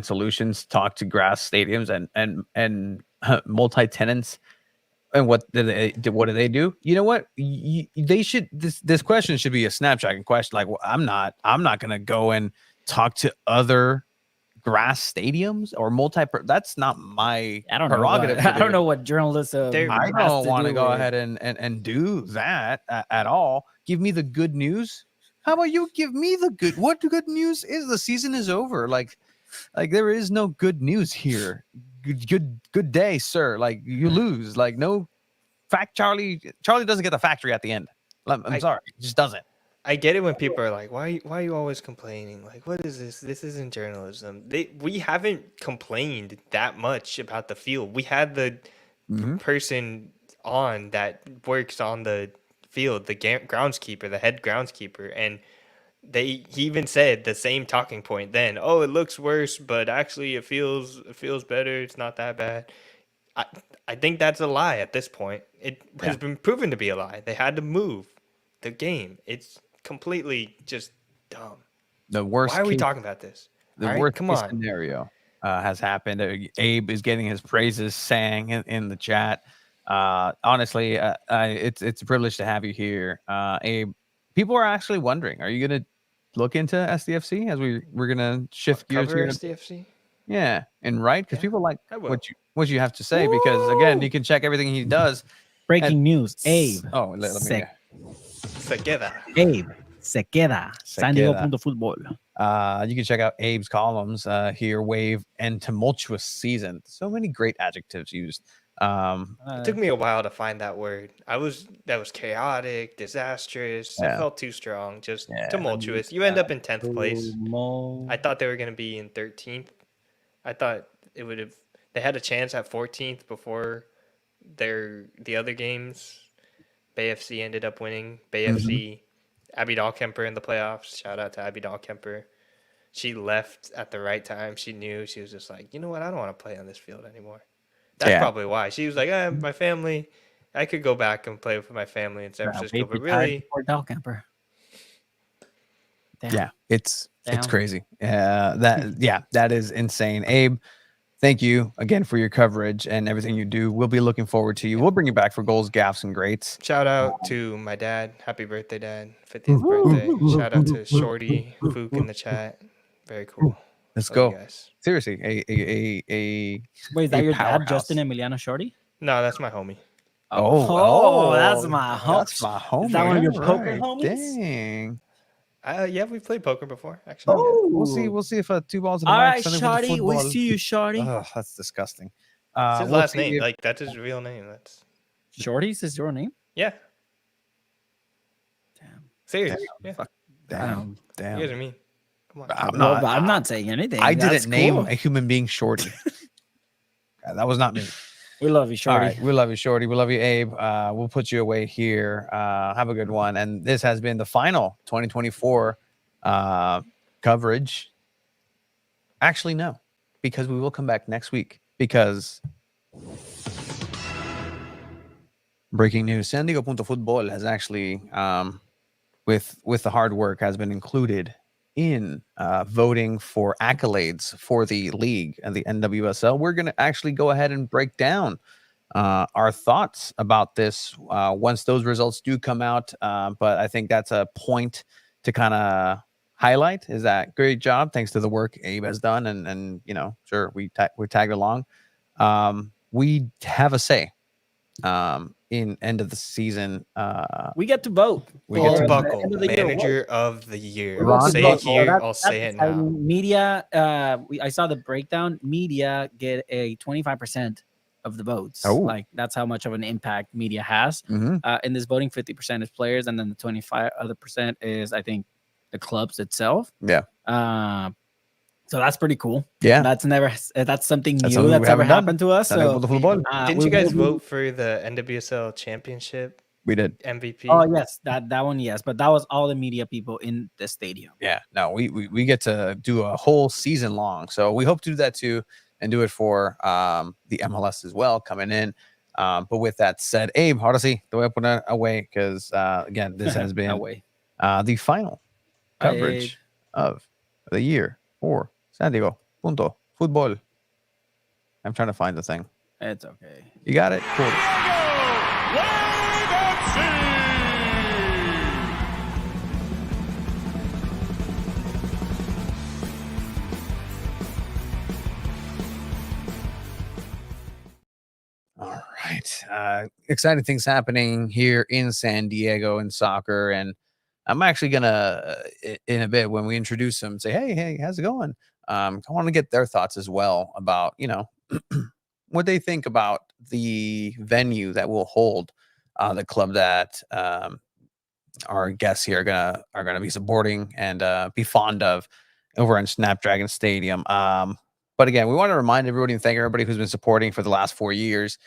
solutions. Talk to grass stadiums and multi tenants. And what do they do? You know what? They should. This question should be a Snapdragon question. Like, well, I'm not going to go and talk to other grass stadiums or that's not my prerogative. I don't know what journalism. I don't want to go ahead and do that at all. Give me the good news. How about you give me the good? What good news is? The season is over. Like there is no good news here. Good day, sir. Like you lose. Like no fact. Charlie doesn't get the factory at the end. I'm sorry, he just doesn't. I get it when people are like, why are you always complaining? Like, what is this? This isn't journalism. We haven't complained that much about the field. We had the person on that works on the field, the groundskeeper, the head groundskeeper, and He even said the same talking point then. Oh, it looks worse, but actually it feels better. It's not that bad. I I think that's a lie at this point. It has been proven to be a lie. They had to move the game. It's completely just dumb. The Why worst are we case, talking about this? the All right, worst come case on. scenario has happened. Abe is getting his praises sang in the chat. Honestly, it's a privilege to have you here, Abe. People are actually wondering, are you gonna look into SDFC as we're gonna shift gears Cover here? SDFC? Yeah, and right, because Yeah, people like I will. what you have to say. Because again, Woo! you can check everything he does. Breaking news. Abe. Oh, let me. Se queda. Abe. Se queda. Se San Diego queda. Punto Fútbol. You can check out Abe's columns here, wave and tumultuous season. So many great adjectives used. It took me a while to find that word. That was chaotic, disastrous. It Yeah. felt too strong, just Yeah. tumultuous. You end up in 10th place. Mo- I thought they were going to be in 13th. I thought it would have. They had a chance at 14th before the other games. Bay FC ended up winning. Bay FC, Abby Dahlkemper in the playoffs. Shout out to Abby Dahlkemper. She left at the right time. She knew. She was just like, you know what? I don't want to play on this field anymore. That's Yeah. probably why. She was like, my family. I could go back and play with my family in San Francisco, but really, Dahlkemper. Damn. Yeah, it's Damn. crazy. That is insane. Abe, thank you again for your coverage and everything you do. We'll be looking forward to you. We'll bring you back for goals, gaffes, and greats. shout out to my dad. Happy birthday, Dad. 50th birthday. Shout out to Shorty, Fook in the chat. Very cool. Let's Love you go. guys. Seriously, Wait, is that a your dad, powerhouse. Justin Emiliano Shorty? No, that's my homie. That's my homie. That's my homie. Is that one of your All poker right. homies? Dang. Yeah, we played poker before, actually. We'll see. We'll see if two balls in the All mic, right, Sunday with the Shorty. We football. see you, Shorty. Ugh, that's disgusting. It's his we'll last see name. if- Like, that's his real name. That's Shorty's is your name? yeah. Damn. Serious. Yeah. damn, You damn. guys are mean. Come on. I'm not saying anything. I That's didn't name cool. a human being Shorty. That was not me. We love you, All Shorty. right, we love you, Shorty. We love you, Abe. We'll put you away here. Have a good one. And this has been the final 2024 coverage. Actually, no, because we will come back next week. Because breaking news: San Diego Punto Fútbol has actually, with the hard work, has been included in voting for accolades for the league and the NWSL. We're going to actually go ahead and break down our thoughts about this once those results do come out. But I think that's a point to kind of highlight, is that great job. Thanks to the work Abe has done. And you know, sure, we tagged along. We have a say in end of the season. We get to vote. We get Gold to Buckle, End of the year manager of the year. Ron I'll say Buckle. it here. That's- I'll say that's it now. exciting. Media, I saw the breakdown. Media get a 25% of the votes. Oh. Like that's how much of an impact media has. Mhm. In this voting, 50% is players, and then the 25 other percent is, I think, the clubs itself. Yeah. So that's pretty cool. Yeah. That's something That's new something we that's ever haven't done. happened to us. San Diego So Punto Fútbol. Didn't we you guys will- vote for the NWSL championship We did. MVP? Oh yes, that one, yes, but that was all the media people in the stadium. Yeah, no, we get to do a whole season long. So we hope to do that too and do it for the MLS as well coming in. But with that said, Abe, ahora sí, te voy a poner away because again, this has been Away. the final coverage of the year for San Diego Punto Fútbol. I'm trying to find the thing. It's okay. You got it? Cool. All right. Exciting things happening here in San Diego in soccer. And I'm actually going to, in a bit, when we introduce them, say, hey, how's it going? I want to get their thoughts as well about, you know, what they think about the venue that will hold the club that our guests here are gonna be supporting and be fond of over in Snapdragon Stadium. But again, we want to remind everybody and thank everybody who's been supporting for the last 4 years.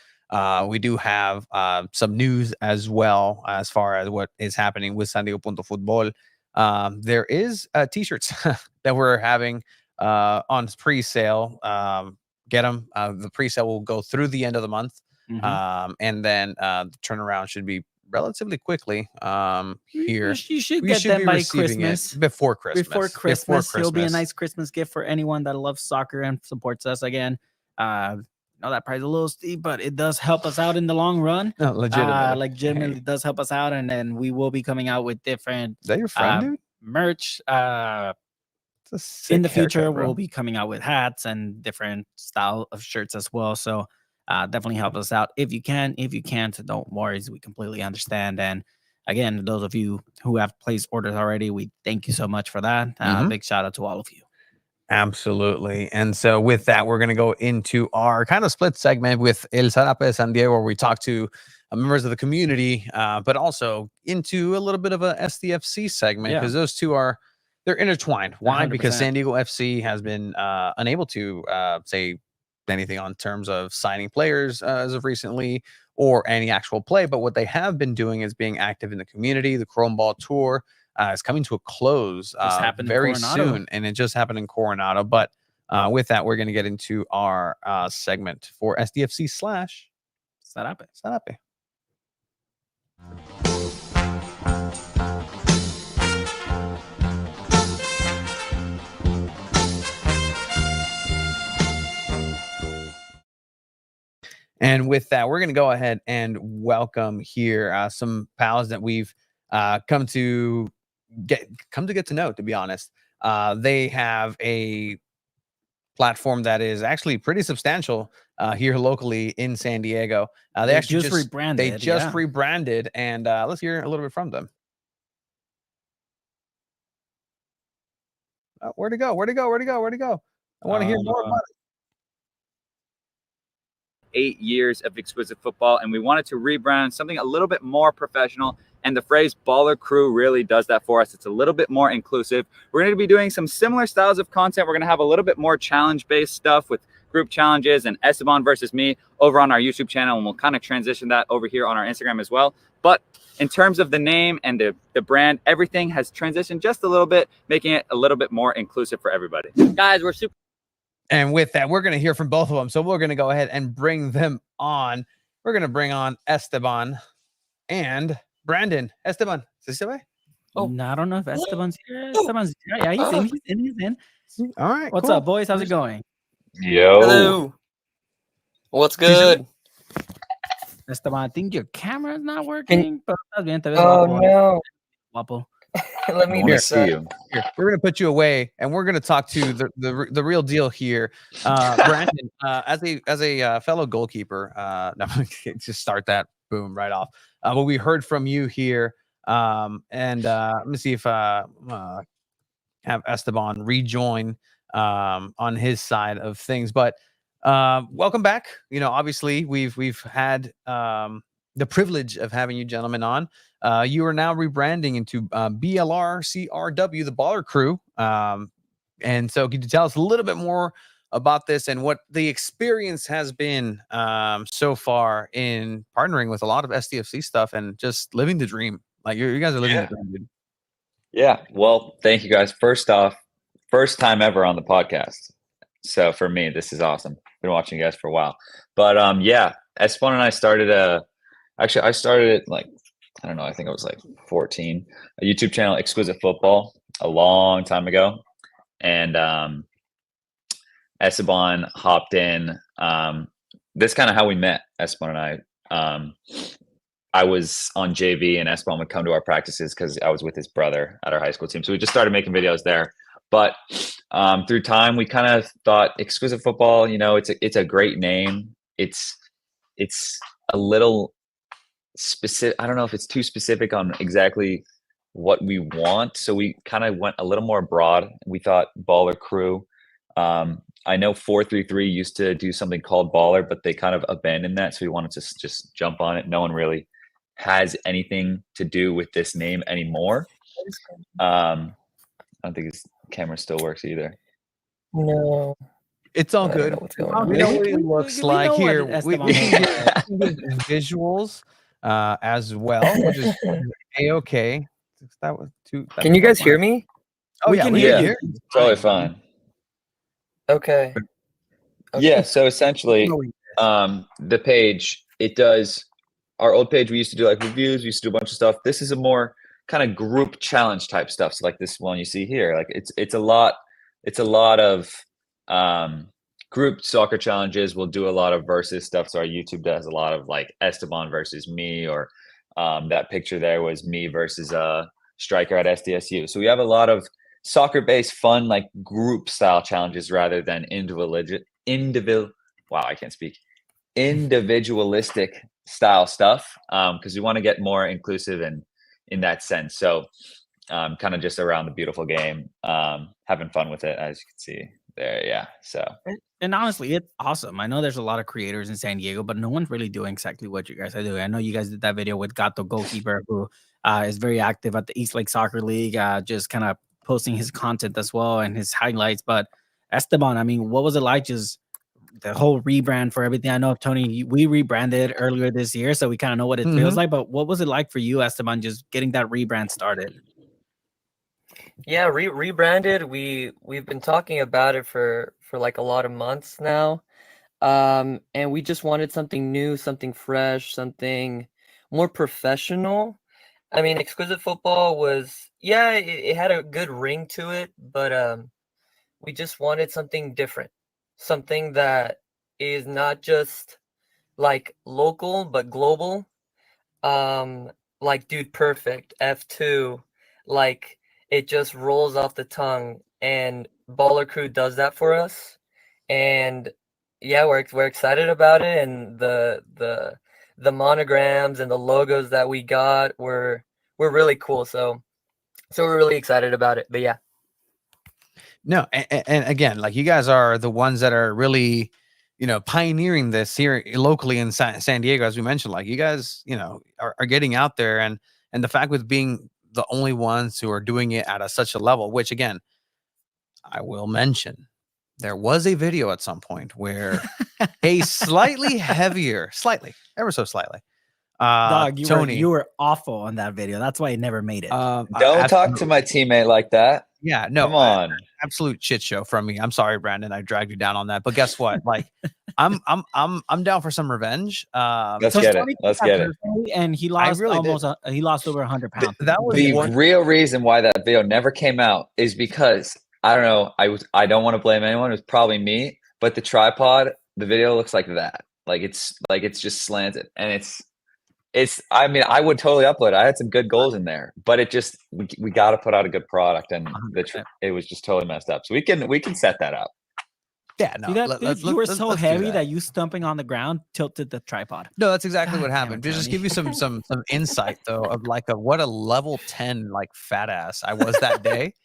We do have some news as well as far as what is happening with San Diego Punto Fútbol. there is t-shirts that we're having on pre-sale. Get them. The pre-sale will go through the end of the month. And then the turnaround should be relatively quickly. Here you should we get should them be by receiving it Christmas. before Christmas. Before Christmas, it'll be a nice Christmas gift for anyone that loves soccer and supports us. Again, know that price is a little steep, but it does help us out in the long run. No, legitimately. Legitimately does help us out, and then we will be coming out with different Is that your friend, dude? merch. It's a sick In the haircut, future, bro. we'll be coming out with hats and different style of shirts as well. So definitely help us out if you can. If you can't, don't worry. We completely understand. And again, those of you who have placed orders already, we thank you so much for that. Big shout out to all of you. Absolutely. And so with that, we're going to go into our kind of split segment with El Zarape San Diego, where we talk to members of the community, but also into a little bit of a SDFC segment, because those two they're intertwined. Why? 100%. Because San Diego FC has been unable to say anything on terms of signing players as of recently or any actual play. But what they have been doing is being active in the community. The Chrome Ball Tour is coming to a close very soon, and it just happened in Coronado. But with that, we're going to get into our segment for SDFC / Zarape. And with that, we're going to go ahead and welcome here some pals that we've come to get to know, to be honest. They have a platform that is actually pretty substantial here locally in San Diego. They actually just rebranded. They just rebranded, and let's hear a little bit from them. Where'd it go? I want to hear more about it. 8 years of exquisite football, and we wanted to rebrand something a little bit more professional, and the phrase baller crew really does that for us. It's a little bit more inclusive. We're going to be doing some similar styles of content. We're going to have a little bit more challenge based stuff with group challenges and Esteban versus me over on our YouTube channel, and we'll kind of transition that over here on our Instagram as well. But in terms of the name and the brand, everything has transitioned just a little bit, making it a little bit more inclusive for everybody. Guys, we're super. And with that, we're going to hear from both of them. So we're going to go ahead and bring them on. We're going to bring on Esteban and Brandon. Esteban, is this way? Oh, no, I don't know if Esteban's here. Esteban's here. Yeah, he's in. All right. What's up, boys? How's it going? Yo. Hello. What's good? Esteban, I think your camera's not working. Oh, no. Guapo. Let me just see you. Here, we're going to put you away, and we're going to talk to the real deal here. Brandon, as a fellow goalkeeper, no, just start that boom right off. But we heard from you here, and let me see if have Esteban rejoin on his side of things. But welcome back. You know, obviously we've had the privilege of having you gentlemen on. You are now rebranding into BLRCRW, the Baller Crew. And so could you tell us a little bit more about this and what the experience has been so far in partnering with a lot of SDFC stuff and just living the dream? Like you guys are living the dream, dude. Yeah. Well, thank you guys. First off, first time ever on the podcast. So for me, this is awesome. Been watching you guys for a while. But yeah, Esteban and I started I started it like, I don't know, I think I was like 14, a YouTube channel, Exquisite Football, a long time ago. And Esteban hopped in. This is kind of how we met, Esteban and I. I was on JV, and Esteban would come to our practices because I was with his brother at our high school team. So we just started making videos there. But through time, we kind of thought Exquisite Football, you know, it's a great name. It's a little specific. I don't know if it's too specific on exactly what we want. So we kind of went a little more broad. We thought Baller Crew. I know 433 used to do something called Baller, but they kind of abandoned that. So we wanted to just jump on it. No one really has anything to do with this name anymore. I don't think his camera still works either. No. It's all good. We know what it looks like here. We can get visuals as well, which is A-okay. That was two. Can you guys hear me? Oh We yeah, can we hear can you. hear. Totally fine. Okay. Yeah, so essentially, No, we- the page, it does our old page. We used to do like reviews. We used to do a bunch of stuff. This is a more kind of group challenge type stuff. So like this one you see here, like it's a lot of group soccer challenges. We'll do a lot of versus stuff. So our YouTube does a lot of like Esteban versus me, or that picture there was me versus a striker at SDSU. So we have a lot of soccer based fun like group style challenges rather than wow, I can't speak. Individualistic style stuff, because we want to get more inclusive and in that sense. So kind of just around the beautiful game, having fun with it, as you can see there. Yeah. So And honestly, it's awesome. I know there's a lot of creators in San Diego, but no one's really doing exactly what you guys are doing. I know you guys did that video with Gato Goalkeeper, who is very active at the East Lake Soccer League, just kind of posting his content as well and his highlights. But Esteban, I mean, what was it like just the whole rebrand for everything? I know, Tony, we rebranded earlier this year, so we kind of know what it feels like. But what was it like for you, Esteban, just getting that rebrand started? Yeah, rebranded. We've been talking about it for like a lot of months now. And we just wanted something new, something fresh, something more professional. I mean, Exquisite Football was, yeah, it had a good ring to it, but we just wanted something different, something that is not just like local but global. Like Dude Perfect, F2, like it just rolls off the tongue, and Baller Crew does that for us. And yeah, we're excited about it, and the monograms and the logos that we got were really cool. So we're really excited about it. But yeah. No, and again, like you guys are the ones that are really, pioneering this here locally in San Diego, as we mentioned. Like you guys, are getting out there, and the fact with being the only ones who are doing it at such a level, which again, I will mention, there was a video at some point where a slightly heavier, ever so slightly, Dog, Tony, you were awful on that video. That's why it never made it. don't talk to my teammate like that. Yeah, no, come on. Absolute shit show from me. I'm sorry, Brandon. I dragged you down on that. But guess what? Like, I'm down for some revenge. Let's get it. Let's get it. And he lost really he lost over 100 pounds. That was The real reason why that video never came out is because I don't know. I don't want to blame anyone. It was probably me. But the tripod, the video looks like that. Like it's just slanted, and it's. I mean, I would totally upload it. I had some good goals in there, but it just we got to put out a good product, and it was just totally messed up. So we can set that up. Yeah, no, you were so heavy that you stumping on the ground tilted the tripod. No, that's exactly what happened. To just give you some insight though of like what a level 10 like fat ass I was that day.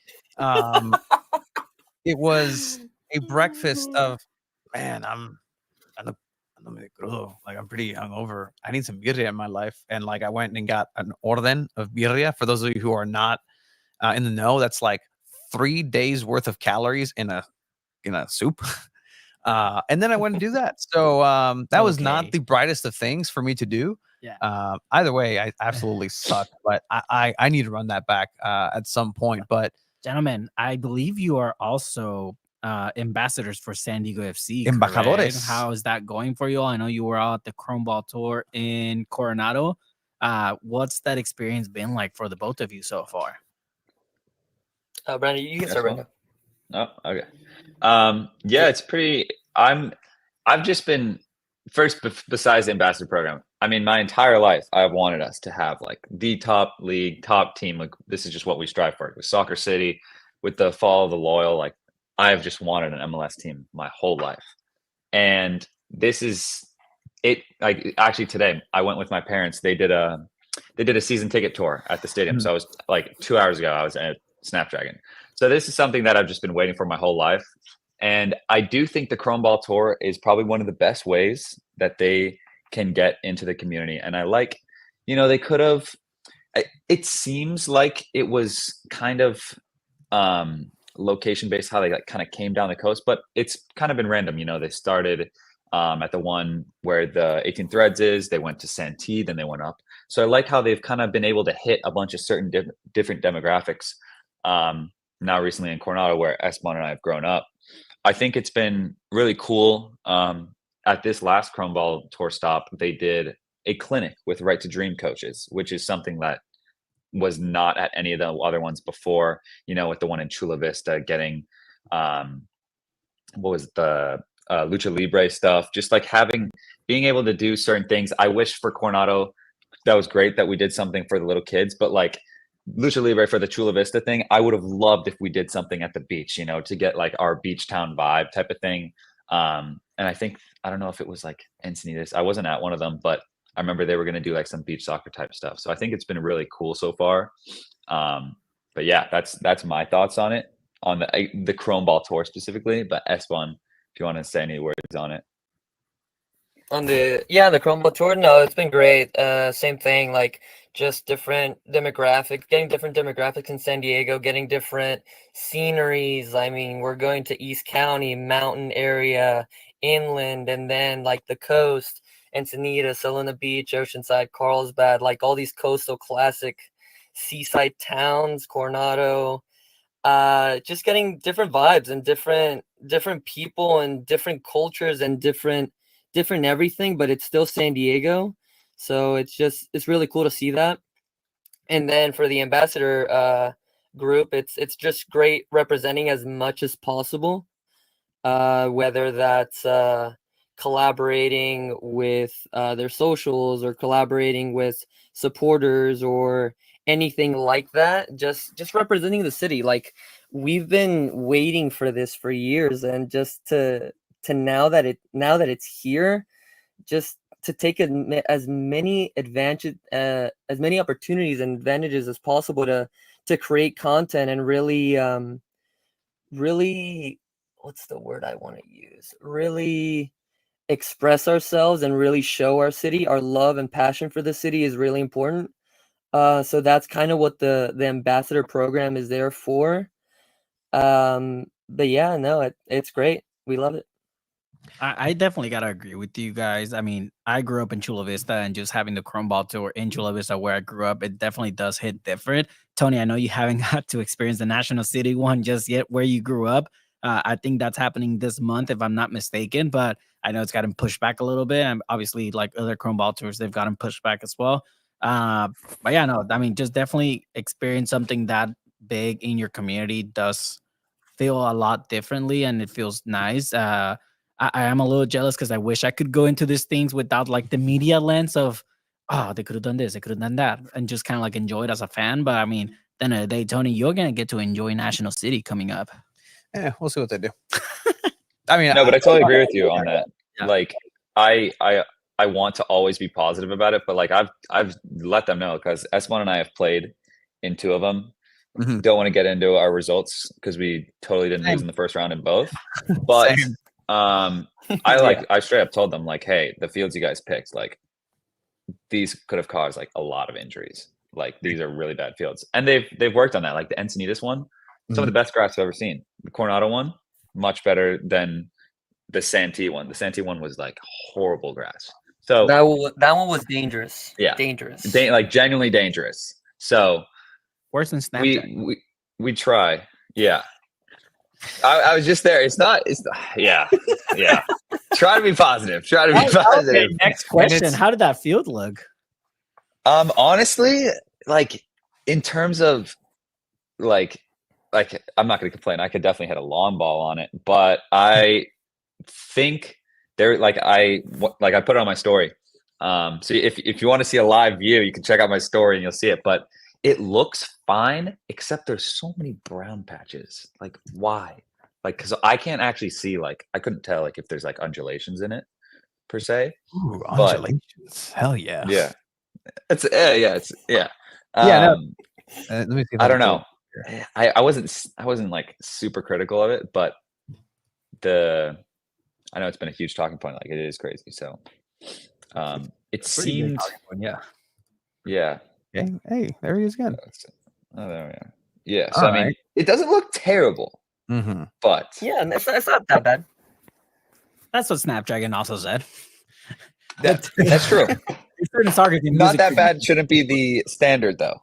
It was a breakfast of, man, like I'm pretty hungover. I need some birria in my life, and like I went and got an orden of birria. For those of you who are not in the know, that's like 3 days worth of calories in a soup. And then I went to do that. So that was not the brightest of things for me to do. Yeah. Either way, I absolutely suck, but I need to run that back at some point. But gentlemen, I believe you are also ambassadors for San Diego FC. Embajadores. Correct? How is that going for you all? I know you were out at the Chrome Ball Tour in Coronado. What's that experience been like for the both of you so far? Brandon, you can start right now. Oh, okay. Yeah, it's pretty. I've just been first besides the ambassador program. I mean, my entire life, I've wanted us to have like the top league, top team. Like this is just what we strive for. With Soccer City, with the Fall of the Loyal, like I've just wanted an MLS team my whole life, and this is it. Like actually, today I went with my parents. They did a season ticket tour at the stadium. So I was like 2 hours ago. I was at Snapdragon. So this is something that I've just been waiting for my whole life. And I do think the Chrome Ball Tour is probably one of the best ways that they can get into the community. And I like, they could have, it seems like it was kind of location based, how they like kind of came down the coast, but it's kind of been random. They started at the one where the 18 Threads is, they went to Santee, then they went up So I like how they've kind of been able to hit a bunch of certain different demographics. Now recently in Coronado, where Esteban and I have grown up, I think it's been really cool. At this last Chrome Ball Tour stop, they did a clinic with Right to Dream coaches, which is something that was not at any of the other ones before, with the one in Chula Vista getting, what was the Lucha Libre stuff, just like being able to do certain things. I wish for Coronado, that was great that we did something for the little kids, but like Lucha Libre for the Chula Vista thing, I would have loved if we did something at the beach, to get like our beach town vibe type of thing. And I don't know if it was like Encinitas. I wasn't at one of them, but I remember they were going to do like some beach soccer type stuff. So I think it's been really cool so far. But yeah, that's my thoughts on it, on the Chrome Ball Tour specifically. But Esteban, if you want to say any words on it. On the Chrome Ball Tour, no, it's been great. Same thing, like just different demographics, getting different demographics in San Diego, getting different sceneries. I mean, we're going to East County, mountain area, inland, and then like the coast, Encinitas, Salina Beach, Oceanside, Carlsbad, like all these coastal classic seaside towns, Coronado. Just getting different vibes and different people and different cultures and different everything, but it's still San Diego. So it's really cool to see that. And then for the ambassador group, it's just great representing as much as possible, whether that's collaborating with their socials or collaborating with supporters or anything like that. Just representing the city. Like, we've been waiting for this for years, and just to now that it's here, just to take as many opportunities and advantages as possible to create content and really what's the word I want to use? Really express ourselves and really show our city. Our love and passion for the city is really important. So that's kind of what the ambassador program is there for. But yeah, no, it's great. We love it. I definitely gotta agree with you guys. I mean, I grew up in Chula Vista, and just having the Chrome Ball Tour in Chula Vista, where I grew up, it definitely does hit different. Tony, I know you haven't got to experience the National City one just yet, where you grew up. I think that's happening this month, if I'm not mistaken, but I know it's gotten pushed back a little bit. And obviously, like other Chrome Ball Tours, they've gotten pushed back as well. But yeah, no, I mean, just definitely experience something that big in your community does feel a lot differently, and it feels nice. I am a little jealous because I wish I could go into these things without like the media lens of, oh, they could have done this, they could have done that, and just kind of like enjoy it as a fan. But I mean, then of the day, Tony, you're gonna get to enjoy National City coming up. Yeah, we'll see what they do. I mean, No, but I totally agree with you on that. Yeah. Like, I want to always be positive about it, but like I've let them know, because Esteban and I have played in 2 of them. Mhm. Don't want to get into our results because we totally didn't lose in the first round in both. But Same. I straight up told them, like, hey, the fields you guys picked, like, these could have caused like a lot of injuries. Like, these are really bad fields, and they've worked on that. Like the Encinitas one, some of the best grass I've ever seen. The Coronado one, much better than the Santee one. The Santee one was like horrible grass. So That one was dangerous. Yeah. Dangerous. like genuinely dangerous. So Worse than Snapdragon. we try. Yeah. I was just there. It's not yeah. Try to be positive. Okay, next question. How did that field look? Honestly, like, in terms of like I'm not going to complain. I could definitely hit a long ball on it, but I think there, I put it on my story. So if you want to see a live view, you can check out my story and you'll see it. But it looks fine, except there's so many brown patches. Like, why? Like, because I can't actually see, like, I couldn't tell, like, if there's like undulations in it per se. Ooh, But- undulations. Hell yeah. Yeah, it's Yeah, no. Let me see if I can don't pull know. it here. I wasn't like super critical of it, but I know it's been a huge talking point. Like, it is crazy. So it Pretty big seemed, talking point, yeah. yeah. Okay. Hey, there he is again. Oh, there we are. Yeah. So I mean, Alright. it doesn't look terrible, Mm-hmm. but Yeah, it's not that bad. That's what Snapdragon also said. that's true. certain soccer team. Not that bad shouldn't be the standard though.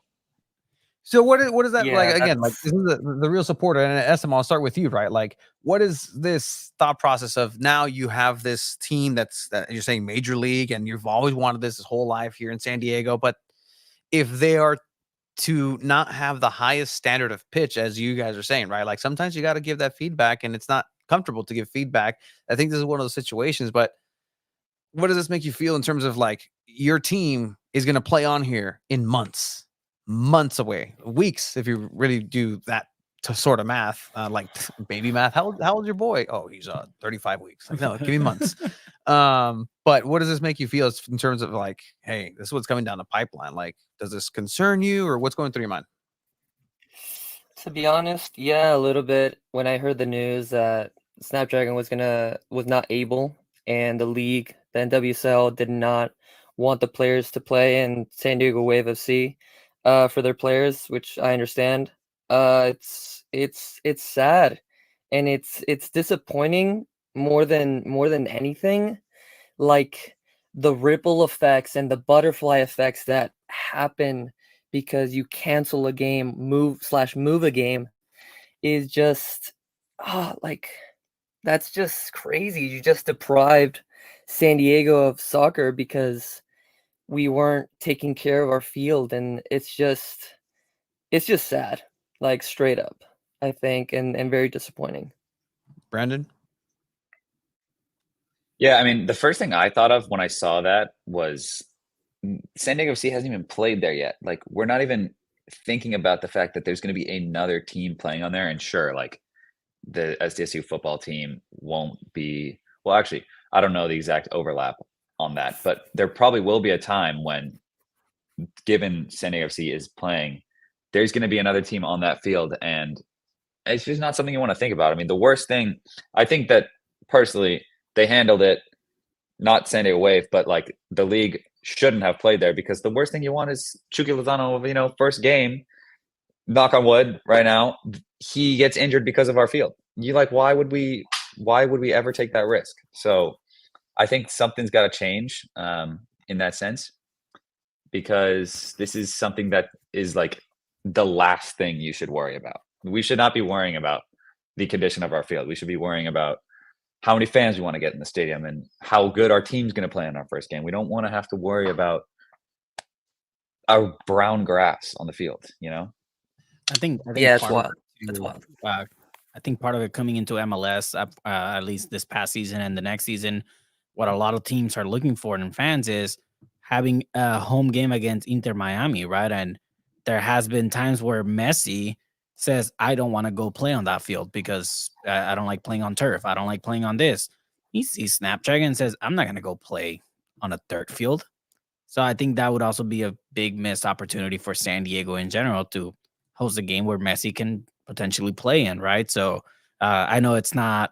So what is that Yeah, like again? Like that's- this is the real supporter, and SM, I'll start with you, right? Like, what is this thought process of now you have this team that you're saying major league, and you've always wanted this whole life here in San Diego, but if they are to not have the highest standard of pitch, as you guys are saying, right? Like sometimes you got to give that feedback, and it's not comfortable to give feedback. I think this is one of those situations, but what does this make you feel in terms of like your team is going to play on here in months away, weeks, if you really do that to sort of math, like baby math. How old's your boy? Oh, he's 35 weeks. Like, no, give me months. But what does this make you feel in terms of like, hey, this is what's coming down the pipeline? Like, does this concern you, or what's going through your mind? To be honest, yeah, a little bit. When I heard the news that Snapdragon was not able, and the league, the NWSL, did not want the players to play in San Diego Wave FC for their players, which I understand. It's sad, and it's disappointing more than anything. Like the ripple effects and the butterfly effects that happen because you cancel a game, move a game, is just like that's just crazy. You just deprived San Diego of soccer because we weren't taking care of our field, and it's just sad, like straight up, I think, and very disappointing. Brandon? Yeah, I mean, the first thing I thought of when I saw that was San Diego FC hasn't even played there yet. Like, we're not even thinking about the fact that there's going to be another team playing on there. And sure, like the SDSU football team won't be, well, actually, I don't know the exact overlap on that, but there probably will be a time when, given San Diego FC is playing, there's going to be another team on that field. And it's just not something you want to think about. I mean, the worst thing, I think that personally, they handled it, not San Diego Wave, but like the league shouldn't have played there, because the worst thing you want is Chucky Lozano, first game, knock on wood right now, he gets injured because of our field. You like, why would we ever take that risk? So I think something's got to change in that sense, because this is something that is like the last thing you should worry about. We should not be worrying about the condition of our field. We should be worrying about how many fans we want to get in the stadium and how good our team's going to play in our first game. We don't want to have to worry about our brown grass on the field, I think Yeah, it's part of wild. it It's too, wild. I think part of it coming into MLS, at least this past season and the next season, what a lot of teams are looking for in fans is having a home game against Inter Miami, right? And there has been times where Messi says, I don't want to go play on that field because I don't like playing on turf. I don't like playing on this. He sees Snapdragon and says, I'm not going to go play on a third field. So I think that would also be a big missed opportunity for San Diego in general to host a game where Messi can potentially play in, right? So I know it's not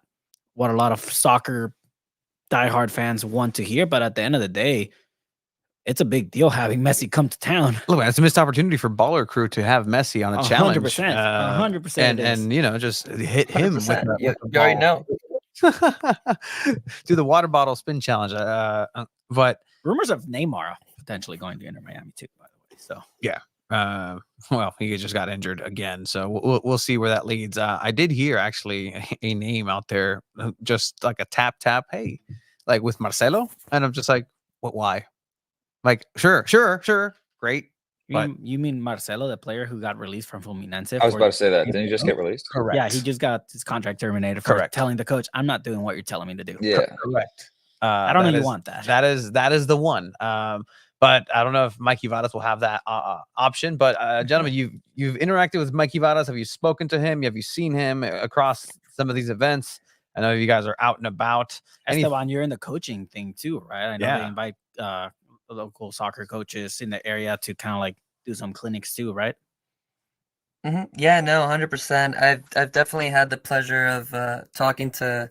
what a lot of soccer diehard fans want to hear, but at the end of the day, it's a big deal having Messi come to town. Look, man, it's a missed opportunity for Baller Crew to have Messi on a challenge. 100%. And just hit him with 100%. the You already know. do the water bottle spin challenge. But Rumors of Neymar potentially going to Inter Miami too, by the way. So yeah, well, he just got injured again, so we'll see where that leads. I did hear actually a name out there, just like a tap, hey, like with Marcelo, and I'm just like, what? Why? Like, sure, great. you mean Marcelo, the player who got released from Fluminense? I was about to say that. Didn't he just get released? Correct. Yeah, he just got his contract terminated for Correct. telling the coach, I'm not doing what you're telling me to do. Yeah. Correct. I don't know you want that. That is the one. But I don't know if Mikey Vadas will have that option. But gentlemen, you've interacted with Mikey Vadas. Have you spoken to him? Have you seen him across some of these events? I know you guys are out and about. Esteban, you're in the coaching thing too, right? I know Yeah. they invite local soccer coaches in the area to kind of like do some clinics too, right? Yeah, no, 100%. I've definitely had the pleasure of talking to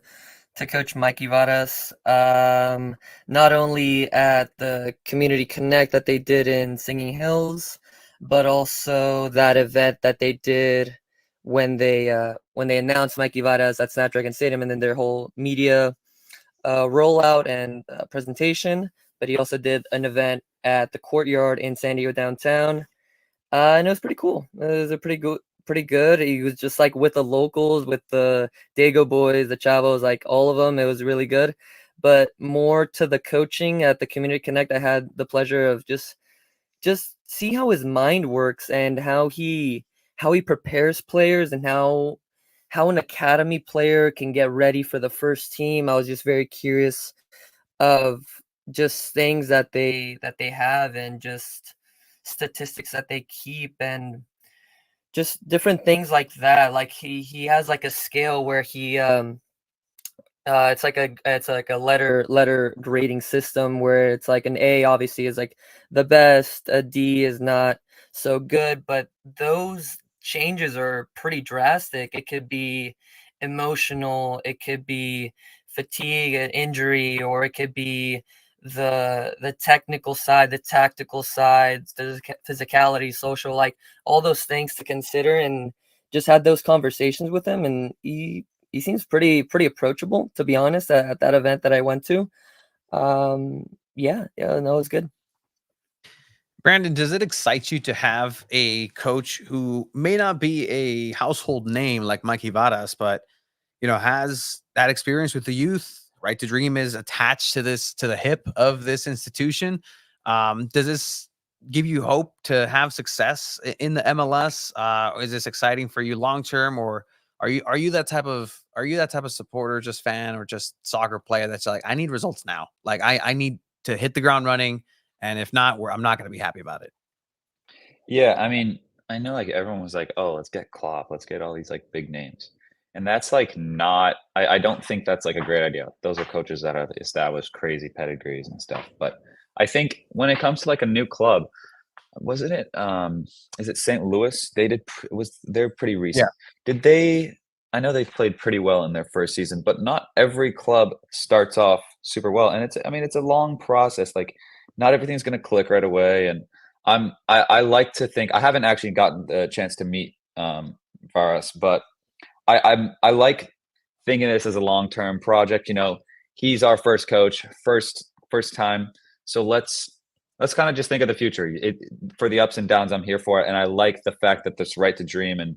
Coach Mikey Varas, not only at the Community Connect that they did in Singing Hills, but also that event that they did when they announced Mikey Varas at Snapdragon Stadium, and then their whole media rollout and presentation. But he also did an event at the Courtyard in San Diego downtown, and it was pretty cool. It was a pretty good. He was just like with the locals, with the Dago boys, the Chavos, like all of them. It was really good. But more to the coaching at the Community Connect, I had the pleasure of just see how his mind works and how he prepares players and how an academy player can get ready for the first team. I was just very curious of just things that they have and just statistics that they keep and just different things like that. Like he has like a scale where he it's like a letter grading system where it's like an A obviously is like the best, a D is not so good, but those changes are pretty drastic. It could be emotional, it could be fatigue and injury, or it could be the technical side, the tactical side, the physicality, social, like all those things to consider, and just had those conversations with him, and he seems pretty approachable, to be honest, at that event that I went to. Yeah, no, it was good. Brandon, does it excite you to have a coach who may not be a household name like Mikey Varas, but has that experience with the youth? Right to Dream is attached to the hip of this institution. Does this give you hope to have success in the MLS? Is this exciting for you long term, or are you that type of supporter, just fan, or just soccer player that's like, I need results now. Like I need to hit the ground running, and if not, I'm not going to be happy about it. Yeah, I mean, I know like everyone was like, "Oh, let's get Klopp, let's get all these like big names," and that's like not. I don't think that's like a great idea. Those are coaches that have established crazy pedigrees and stuff. But I think when it comes to like a new club, wasn't it? Is it St. Louis? They did. They're pretty Yeah. recent. Did they? I know they played pretty well in their first season, but not every club starts off super well, and it's. I mean, it's a long process. Like, not everything's going to click right away, and I like to think I haven't actually gotten the chance to meet Varas, but I like thinking of this as a long-term project. He's our first coach, first time. So let's kind of just think of the future. For the ups and downs, I'm here for it, and I like the fact that this right to dream and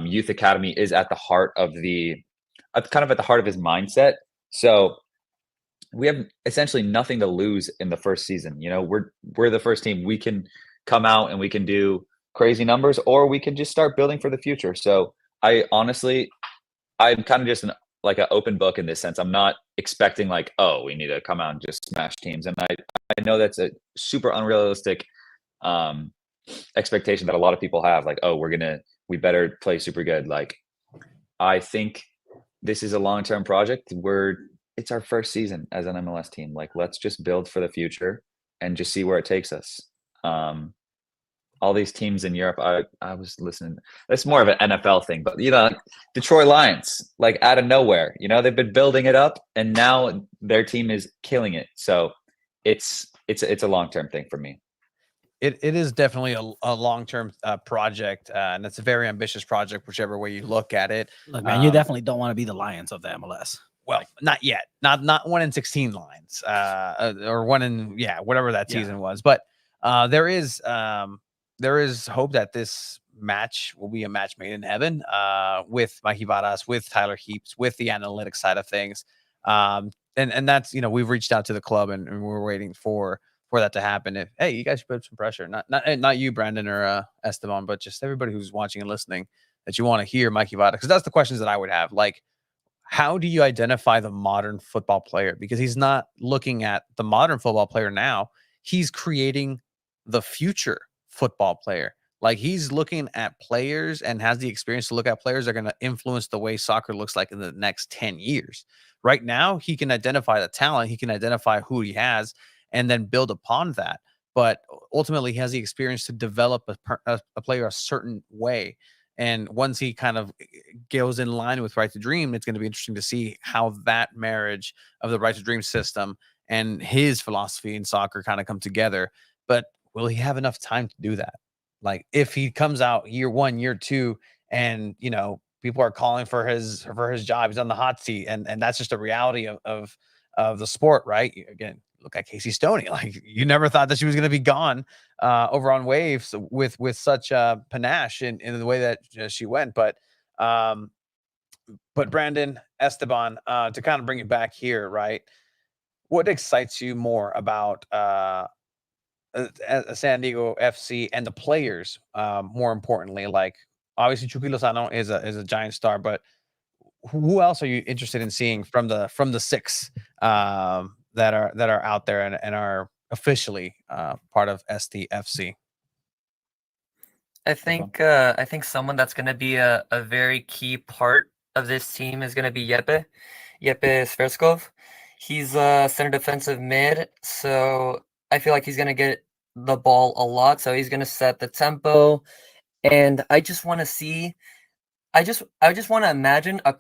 youth academy is at the heart of kind of at the heart of his mindset. So we have essentially nothing to lose in the first season. We're the first team. We can come out and we can do crazy numbers, or we can just start building for the future. So I'm kind of just like an open book in this sense. I'm not expecting like, oh, we need to come out and just smash teams. And I know that's a super unrealistic expectation that a lot of people have. Like, oh, we better play super good. Like, I think this is a long-term project. It's our first season as an MLS team. Like, let's just build for the future and just see where it takes us. All these teams in Europe, I was listening. It's more of an NFL thing, but Detroit Lions, like out of nowhere, they've been building it up, and now their team is killing it. So it's a long-term thing for me. It is definitely a long-term project, and it's a very ambitious project, whichever way you look at it. Look, man, you definitely don't want to be the Lions of the MLS. Well, not yet. Not 1 in 16 lines, or 1 in whatever that season was. But there is hope that this match will be a match made in heaven, with Mikey Varas, with Tyler Heaps, with the analytics side of things. And that's, we've reached out to the club, and we're waiting for that to happen. Hey, you guys should put some pressure, not you, Brandon, or Esteban, but just everybody who's watching and listening, that you want to hear Mikey Varas, because that's the questions that I would have. Like, how do you identify the modern football player? Because he's not looking at the modern football player now. He's creating the future football player. Like, he's looking at players and has the experience to look at players that are going to influence the way soccer looks like in the next 10 years. Right now, he can identify the talent. He can identify who he has and then build upon that. But ultimately, he has the experience to develop a player a certain way. And once he kind of goes in line with Right to Dream, it's going to be interesting to see how that marriage of the Right to Dream system and his philosophy in soccer kind of come together. But will he have enough time to do that? Like, if he comes out year 1, year 2, and people are calling for his job, he's on the hot seat, and that's just a reality of the sport, right? Again, look at Casey Stoney. Like you never thought that she was going to be gone over on Waves with such panache in the way that she went. But Brandon Esteban, to kind of bring it back here, right? What excites you more about San Diego FC and the players? More importantly, like obviously Chucky Lozano is a giant star, but who else are you interested in seeing from the six that are out there and are officially part of SDFC? I think someone that's gonna be a very key part of this team is gonna be Yepe Sverskov. He's a center defensive mid, so I feel like he's gonna get the ball a lot. So he's gonna set the tempo, and I just want to see. I just want to imagine a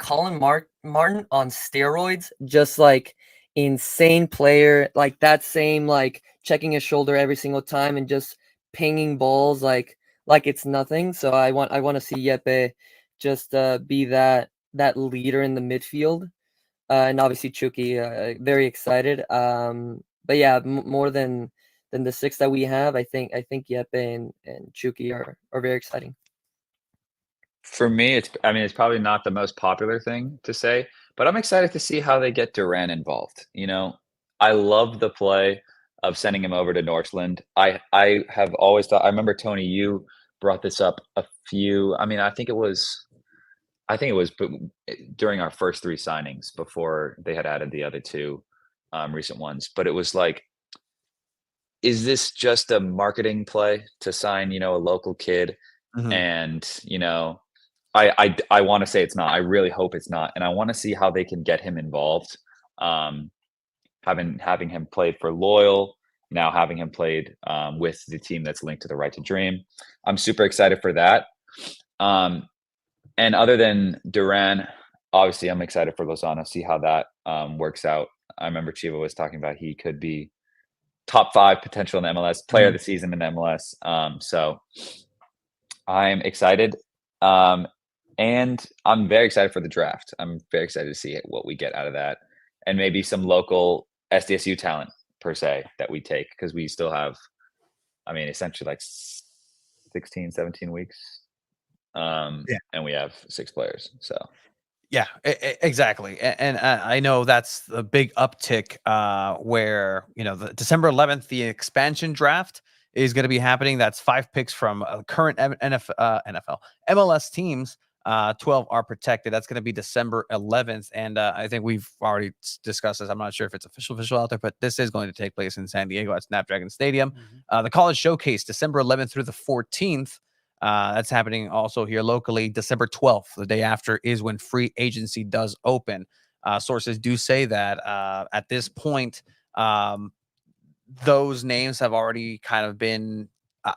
Martin on steroids, just like insane player, like that same like checking his shoulder every single time and just pinging balls like it's nothing. So I want to see Yepe just be that leader in the midfield, and obviously Chucky. Very excited. But yeah, more than the six that we have, I think Yepe and Chucky are very exciting. For me, it's probably not the most popular thing to say, but I'm excited to see how they get Duran involved. I love the play of sending him over to Northland. I have always thought. I remember Tony, you brought this up a few. I think it was during our first three signings before they had added the other two recent ones. But it was like, is this just a marketing play to sign, a local kid? Mhm. And I want to say it's not. I really hope it's not, and I want to see how they can get him involved. Having him played for Loyal, now having him played with the team that's linked to the Right to Dream. I'm super excited for that. And other than Duran, obviously, I'm excited for Lozano. See how that works out. I remember Chiva was talking about he could be top 5 potential in MLS, player of the season in MLS. So I'm excited. And I'm very excited for the draft. I'm very excited to see what we get out of that. And maybe some local SDSU talent, per se, that we take, because we still have, essentially like 16, 17 weeks. And we have 6 players. So Yeah, exactly. And I know that's the big uptick where, the December 11th, the expansion draft is going to be happening. That's 5 picks from current NFL, MLS teams. 12 are protected. That's going to be December 11th. And I think we've already discussed this. I'm not sure if it's official out there, but this is going to take place in San Diego at Snapdragon Stadium. The College Showcase, December 11th through the 14th. That's happening also here locally. December 12th, the day after, is when free agency does open. Sources do say that at this point, those names have already kind of been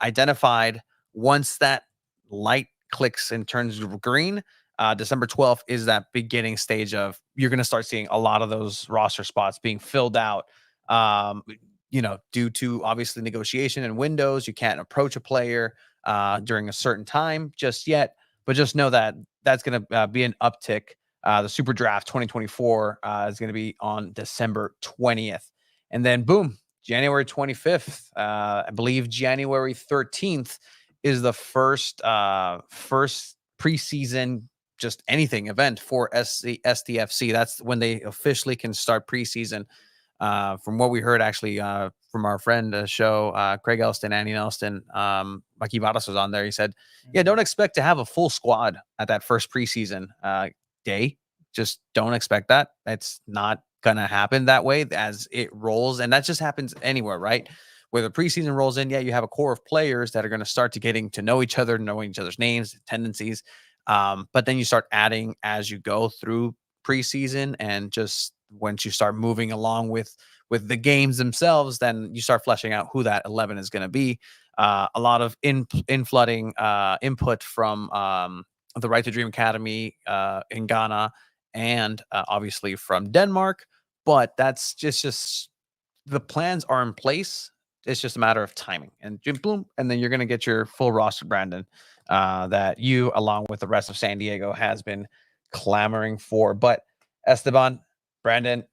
identified. Once that light clicks and turns green, December 12th is that beginning stage of you're going to start seeing a lot of those roster spots being filled out. Due to obviously negotiation and windows, you can't approach a player during a certain time just yet, but just know that that's going to be an uptick. The Super Draft 2024 is going to be on December 20th. And then boom, January 25th, I believe January 13th is the first preseason, just anything event for SDFC. That's when they officially can start preseason. From what we heard, actually, from our friend show, Craig Elston, Andy Nelson, Mikey Vadas was on there. He said, yeah, don't expect to have a full squad at that first preseason day. Just don't expect that. It's not going to happen that way as it rolls. And that just happens anywhere, right? Where the preseason rolls in, you have a core of players that are going to start to getting to know each other, knowing each other's names, tendencies. But then you start adding as you go through preseason, and just once you start moving along with the games themselves, then you start fleshing out who that 11 is going to be. A lot of inflooding input from the Right to Dream Academy in Ghana, and obviously from Denmark. But that's just the plans are in place. It's just a matter of timing, and boom, and then you're going to get your full roster, Brandon, that you, along with the rest of San Diego, has been clamoring for. But Esteban, Brandon,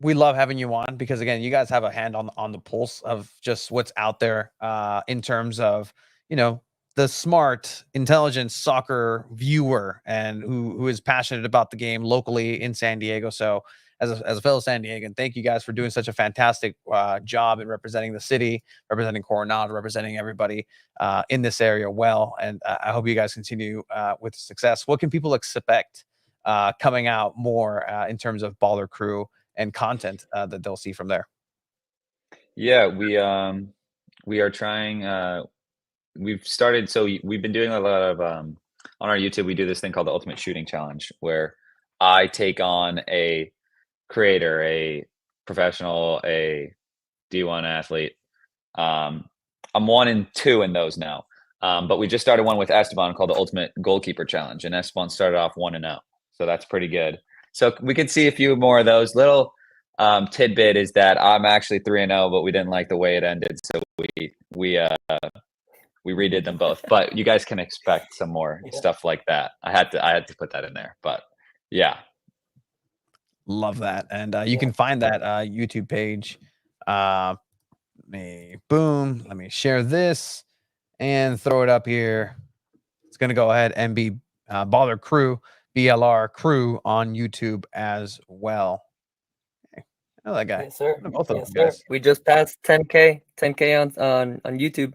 we love having you on because again, you guys have a hand on the pulse of just what's out there in terms of the smart, intelligent soccer viewer and who is passionate about the game locally in San Diego. So as a fellow San Diegan, thank you guys for doing such a fantastic job in representing the city, representing Coronado, representing everybody in this area well. And I hope you guys continue with success. What can people expect coming out more in terms of Baller Crew and content that they'll see from there? Yeah, we are trying. We've started. So we've been doing a lot of on our YouTube. We do this thing called the Ultimate Shooting Challenge, where I take on a creator, a professional, a D1 athlete. I'm 1 and 2 in those now. But we just started one with Esteban called the Ultimate Goalkeeper Challenge, and Esteban started off 1-0, so that's pretty good. So we could see a few more of those. Little tidbit is that I'm actually 3-0, but we didn't like the way it ended, so we redid them both. But you guys can expect some more stuff like that. I had to put that in there, but yeah. Love that. And you can find that YouTube page. Let me share this and throw it up here. It's going to go ahead and be Baller Crew, BLR Crew on YouTube as well. Okay. I know that guy. Yes, sir. Both of Yes, them guys. sir. We just passed 10K on YouTube.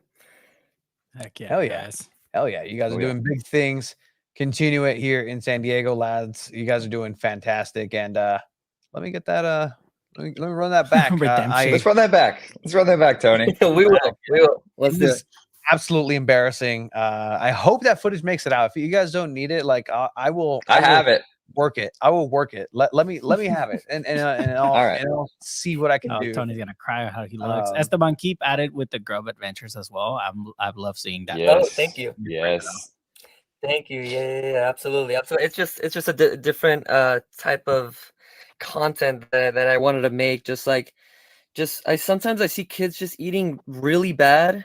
Heck yeah, Hell yeah. guys. Hell yeah. You guys are Oh, yeah. doing big things. Continue it here in San Diego, lads. You guys are doing fantastic. And let me get that let me run that back. Redemption. Let's run that back. Let's run that back, Tony. We will. Let's It do was it. absolutely embarrassing. I hope that footage makes it out. If you guys don't need it, like I will I have it. work it. I will work it. Let me have it and I'll, All right. and I'll see what I can Oh, do. Tony's gonna cry how he looks. Um, Esteban, keep at it with the Grub Adventures as well. I love seeing that. Yes. Oh, thank you. Yes. Thank you. Yeah, absolutely. It's just a different type of content that I wanted to make. I sometimes I see kids just eating really bad,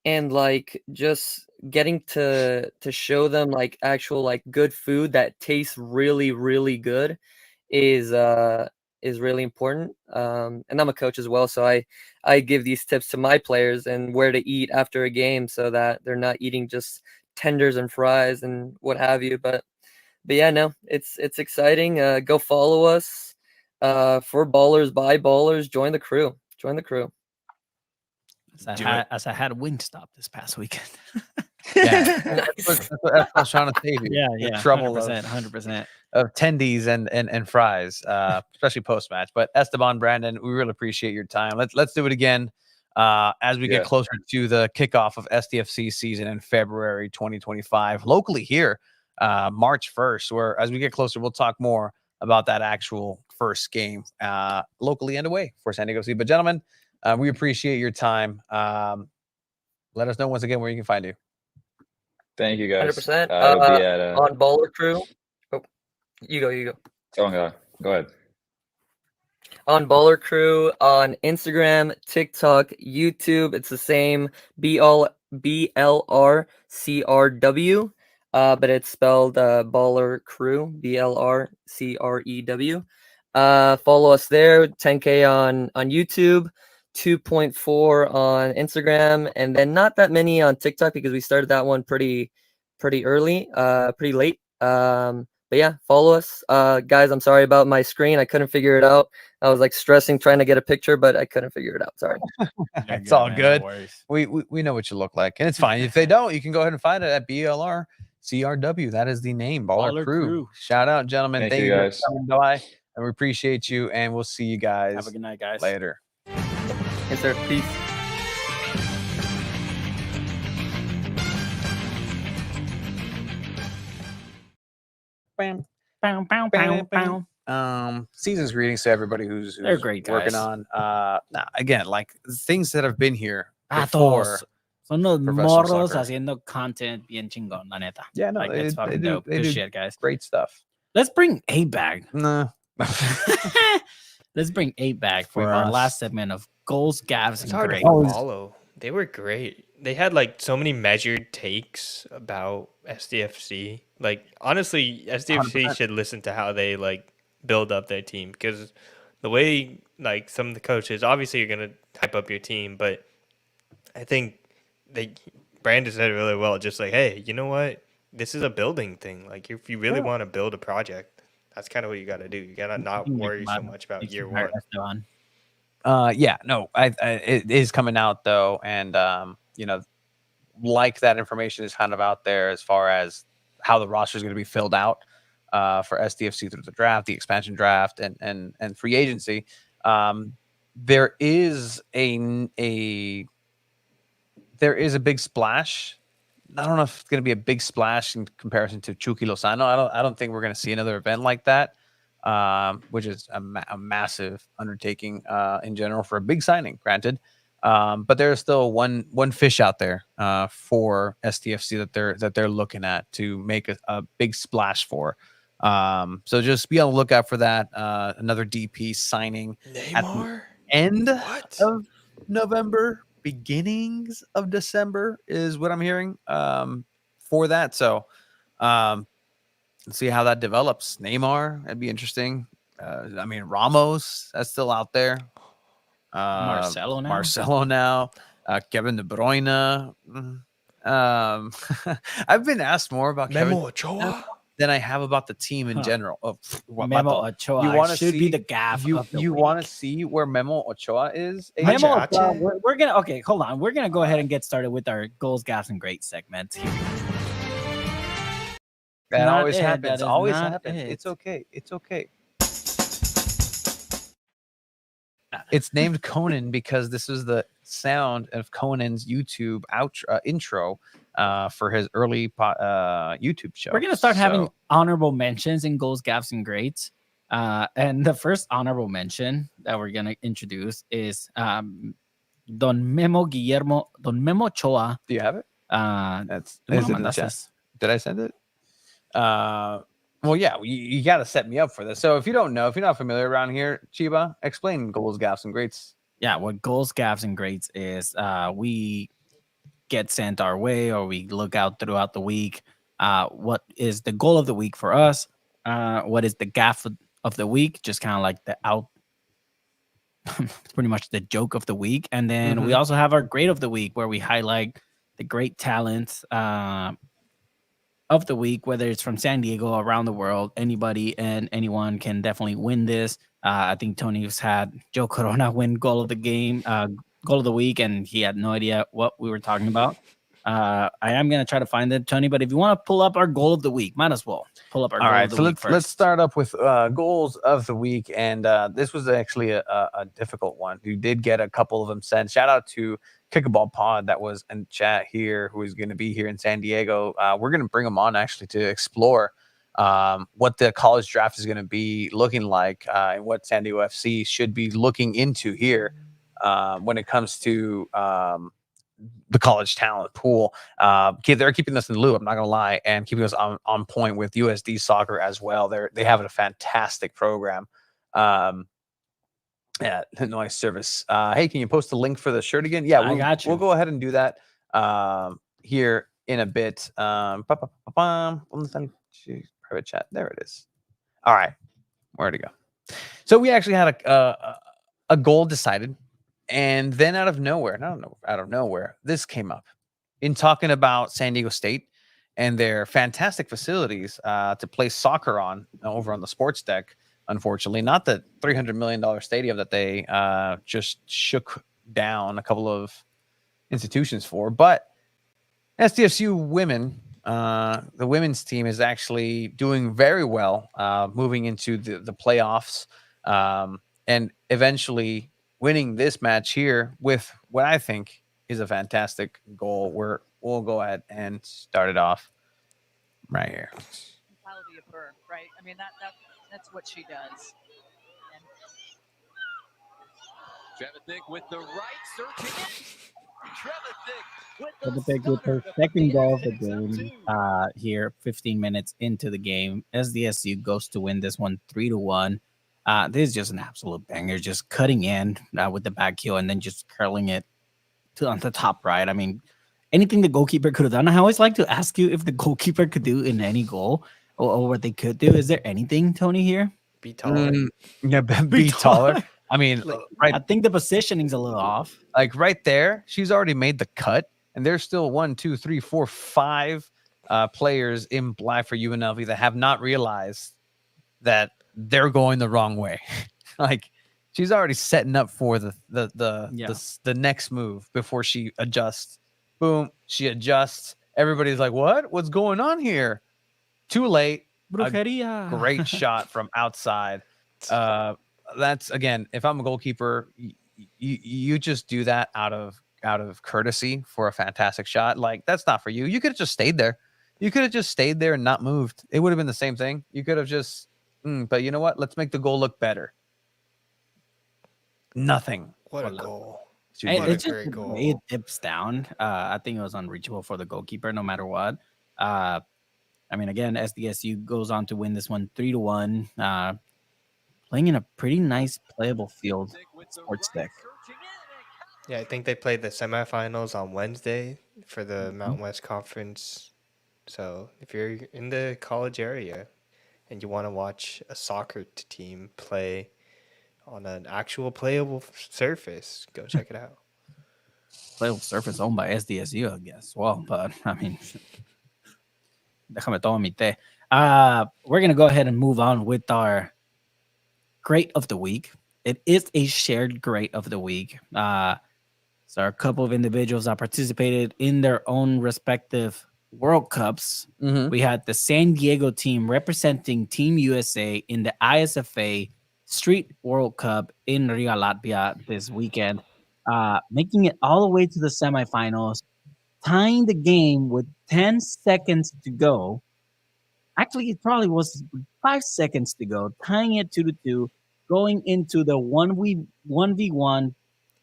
and like just getting to show them like actual like good food that tastes really really good is really important. And I'm a coach as well, so I give these tips to my players and where to eat after a game so that they're not eating just tenders and fries and what have you. But yeah, no, it's exciting. Go follow us for Ballers by Ballers. Join the crew. Join the crew. As I had Wingstop this past weekend. Yeah. Nice. That's what I was trying to save you. The trouble 100%. of tendies and fries, especially post match. But Esteban, Brandon, we really appreciate your time. Let's do it again as we get closer to the kickoff of SDFC season in February 2025 locally here, March 1st. Where as we get closer, we'll talk more about that actual first game locally and away for San Diego City. But gentlemen, we appreciate your time. Let us know once again where you can find you. Thank you, guys. 100%. It'll be at On Baller Crew. Oh, you go. Oh, go ahead. On Baller Crew on Instagram, TikTok, YouTube. It's the same BLRCRW, but it's spelled Baller Crew, BLRCREW. Follow us there. 10K on YouTube, 2.4 on Instagram, and then not that many on TikTok because we started that one pretty early, pretty late. But yeah, follow us. Guys, I'm sorry about my screen. I couldn't figure it out. I was like stressing trying to get a picture, but I couldn't figure it out. Sorry. It's all good. We know what you look like, and it's fine. If they don't, you can go ahead and find it at BLRCRW. That is the name, Baller Crew. Shout out, gentlemen. Thank you, guys. for coming by, and we appreciate you, and we'll see you guys. Have a good night, guys. Later. Yes, sir. Peace. Bam. Bow, bow, bow, bow. Season's greetings to everybody who's They're great working guys. on again, like things that have been here Todos. before. Son los professional morros soccer. haciendo content bien chingón, la neta. Yeah, no, Like, they it's fucking do- dope. they Good do shit, guys. Great stuff. Let's bring 8-Bag. Nah. Let's bring 8-Bag for We our must. last segment of goals, gaffes, It's and hard to great. follow. They were great. They had like so many measured takes about SDFC. Like honestly, SDFC 100%. should listen to how they like build up their team because the way like some of the coaches, obviously you're gonna hype up your team, but I think Brandon said it really well. Just like, hey, you know what? This is a building thing. Like, if you really want to build a project, that's kind of what you got to do. You got to not worry so much about year one. Yeah, no, it is coming out though, and like that information is kind of out there as far as how the roster is going to be filled out for SDFC through the draft, the expansion draft, and free agency. There is a big splash. I don't know if it's going to be a big splash in comparison to Chucky Lozano. I don't think we're going to see another event like that, which is a massive undertaking in general for a big signing, granted. But there's still one fish out there for STFC that they're looking at to make a big splash for. So just be on the lookout for that. Another DP signing at the end of November, beginnings of December is what I'm hearing for that. So let's see how that develops. Neymar, that'd be interesting. Ramos, that's still out there. Marcelo now. Kevin De Bruyne. I've been asked more about Memo Ochoa than I have about the team in general. Memo Ochoa you want to see be the gaff. You want to see where Memo Ochoa is? Memo Ochoa, we're gonna hold on. We're gonna go ahead and get started with our goals, gaffs, and great segment. Here we go. That always happens. Always happens. It's okay. It's okay. It's named Conan because this is the sound of Conan's YouTube intro for his early YouTube show. We're gonna start having honorable mentions in goals, gaffs, and greats. And the first honorable mention that we're gonna introduce is Don Memo Ochoa. Do you have it? That's did I send it? Well, yeah, you got to set me up for this. So if you're not familiar around here, Chiba, explain goals, gaffs, and greats. Yeah, what goals, gaffs, and greats is we get sent our way or we look out throughout the week. What is the goal of the week for us? What is the gaff of the week? Just kind of like pretty much the joke of the week. And then we also have our grade of the week where we highlight the great talent of the week, whether it's from San Diego, around the world. Anybody and anyone can definitely win this. I think Tony's had Joe Corona win goal of the game, goal of the week, and he had no idea what we were talking about. I am going to try to find it, Tony, but if you want to pull up our goal of the week, might as well pull up our goal of the week first. Let's start up with goals of the week, and this was actually a difficult one. You did get a couple of them sent. Shout out to Kickleball Pod that was in chat here, who is going to be here in San Diego. We're going to bring them on actually to explore what the college draft is going to be looking like and what San Diego FC should be looking into here when it comes to the college talent pool. They're keeping us in the loop, I'm not gonna lie, and keeping us on point with USD soccer as well. They have a fantastic program. Yeah, nice service. Hey, can you post the link for the shirt again? Yeah, I got you. We'll go ahead and do that here in a bit. Private chat. There it is. All right, where'd it go? So we actually had a goal decided. And then out of nowhere, this came up in talking about San Diego State and their fantastic facilities to play soccer on over on the sports deck. Unfortunately, not the $300 million stadium that they just shook down a couple of institutions for, but SDSU women, the women's team is actually doing very well, moving into the playoffs, and eventually winning this match here with what I think is a fantastic goal. We'll go ahead and start it off right here. Mentality of her, right? I mean, that's what she does. Trevithick with the right, searching it. Trevithick with her second goal of the game here, 15 minutes into the game. SDSU goes to win this one 3-1. This is just an absolute banger, just cutting in with the back heel and then just curling it on the top right. I mean, anything the goalkeeper could have done. I always like to ask you if the goalkeeper could do in any goal or what they could do. Is there anything, Tony, here? be taller. Yeah, be taller. I mean, right, I think the positioning's a little off. like right there, she's already made the cut, and there's still 1, 2, 3, 4, 5 players in black for UNLV that have not realized that they're going the wrong way. Like she's already setting up for the next move before she adjusts. Boom, she adjusts. Everybody's like, "What? What's going on here?" Too late. Brujeria. Great shot from outside. That's again, if I'm a goalkeeper, you just do that out of courtesy for a fantastic shot. Like that's not for you. You could have just stayed there. You could have just stayed there and not moved. It would have been the same thing. You could have just, but you know what? Let's make the goal look better. Nothing. What a goal. It What just a great goal. it dips down. I think it was unreachable for the goalkeeper, no matter what. I mean, again, SDSU goes on to win this one 3-1. Playing in a pretty nice playable field. Sports deck. Yeah, I think they played the semifinals on Wednesday for the Mountain West Conference. So if you're in the college area and you want to watch a soccer team play on an actual playable surface, go check it out. Playable surface owned by SDSU, I guess. Well, but I mean, déjame todo mi té. We're gonna go ahead and move on with our great of the week. It is a shared great of the week. So a couple of individuals that participated in their own respective World Cups. We had the San Diego team representing Team USA in the ISFA Street World Cup in Riga, Latvia this weekend, making it all the way to the semifinals, tying the game with 10 seconds to go. Actually, it probably was 5 seconds to go, tying it 2-2, going into the 1v1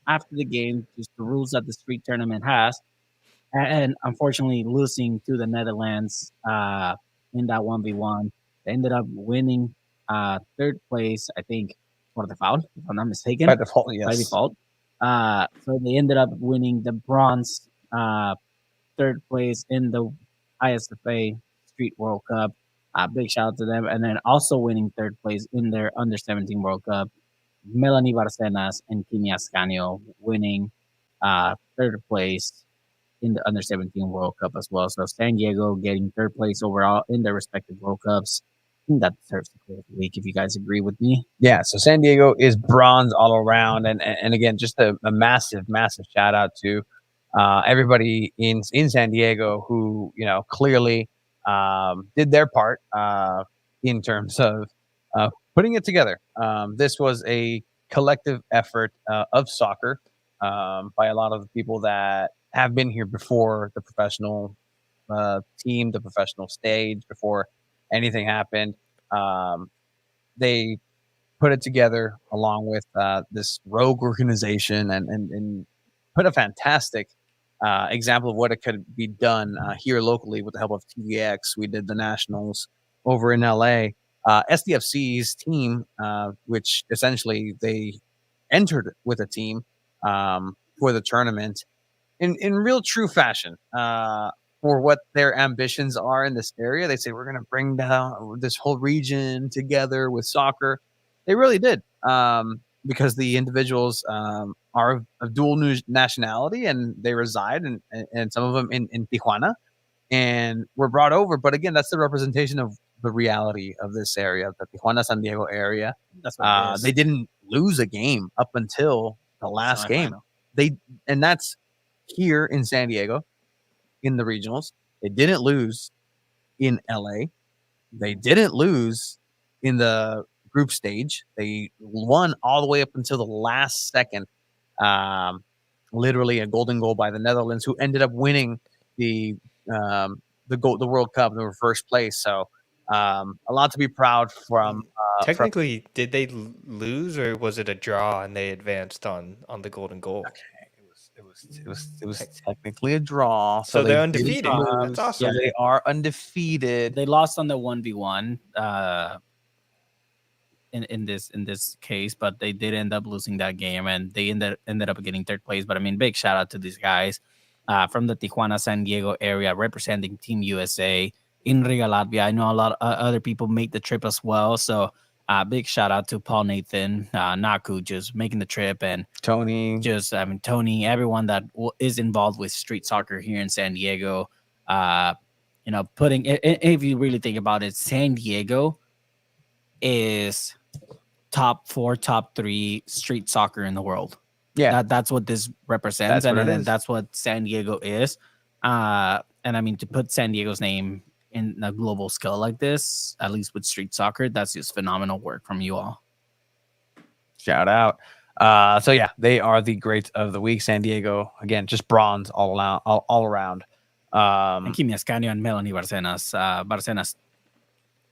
after the game, just the rules that the street tournament has, and unfortunately losing to the Netherlands in that 1v1. They ended up winning third place, I think, for the foul, if I'm not mistaken. By default, yes. By default. So they ended up winning the bronze third place in the ISFA Street World Cup. Big shout out to them. And then also winning third place in their Under 17 World Cup. Melanie Barcenas and Kimi Ascanio winning third place in the Under 17 World Cup as well. So San Diego getting third place overall in their respective World Cups. I think that deserves the play of the week, if you guys agree with me. Yeah, so San Diego is bronze all around. And again, just a massive, massive shout out to everybody in San Diego who, clearly did their part in terms of putting it together. This was a collective effort of soccer by a lot of the people that have been here before the professional team, the professional stage, before anything happened. They put it together along with this rogue organization and put a fantastic example of what it could be done here locally with the help of TVX. We did the nationals over in LA. SDFC's team, which essentially they entered with a team for the tournament in real true fashion for what their ambitions are in this area. They say, we're going to bring down this whole region together with soccer. They really did, because the individuals are of dual nationality and they reside and some of them in Tijuana and were brought over. But again, that's the representation of the reality of this area, the Tijuana, San Diego area. That's what it is. They didn't lose a game up until the last game. And that's here in San Diego in the regionals. They didn't lose in LA. They didn't lose in the group stage. They won all the way up until the last second. Literally a golden goal by the Netherlands, who ended up winning the World Cup. They were first place. So a lot to be proud from. Technically, did they lose or was it a draw and they advanced on the golden goal? Okay. It was technically a draw. So they're undefeated. That's awesome. So they are undefeated. They lost on the 1v1 in this case, but they did end up losing that game and they ended up getting third place. But I mean, big shout out to these guys from the Tijuana, San Diego area representing Team USA in Riga, Latvia. I know a lot of other people make the trip as well. So Big shout out to Paul Nathan, Naku, just making the trip, and Tony. Tony, everyone that is involved with street soccer here in San Diego. If you really think about it, San Diego is top 4, top 3 street soccer in the world. Yeah, that's what this represents, and that's what San Diego is. And I mean, to put San Diego's name in a global scale like this, at least with street soccer, that's just phenomenal work from you all. Shout out. So yeah, they are the greats of the week. San Diego, again, just bronze all around. And Kimi Ascanio and Melanie Barcenas. Barcenas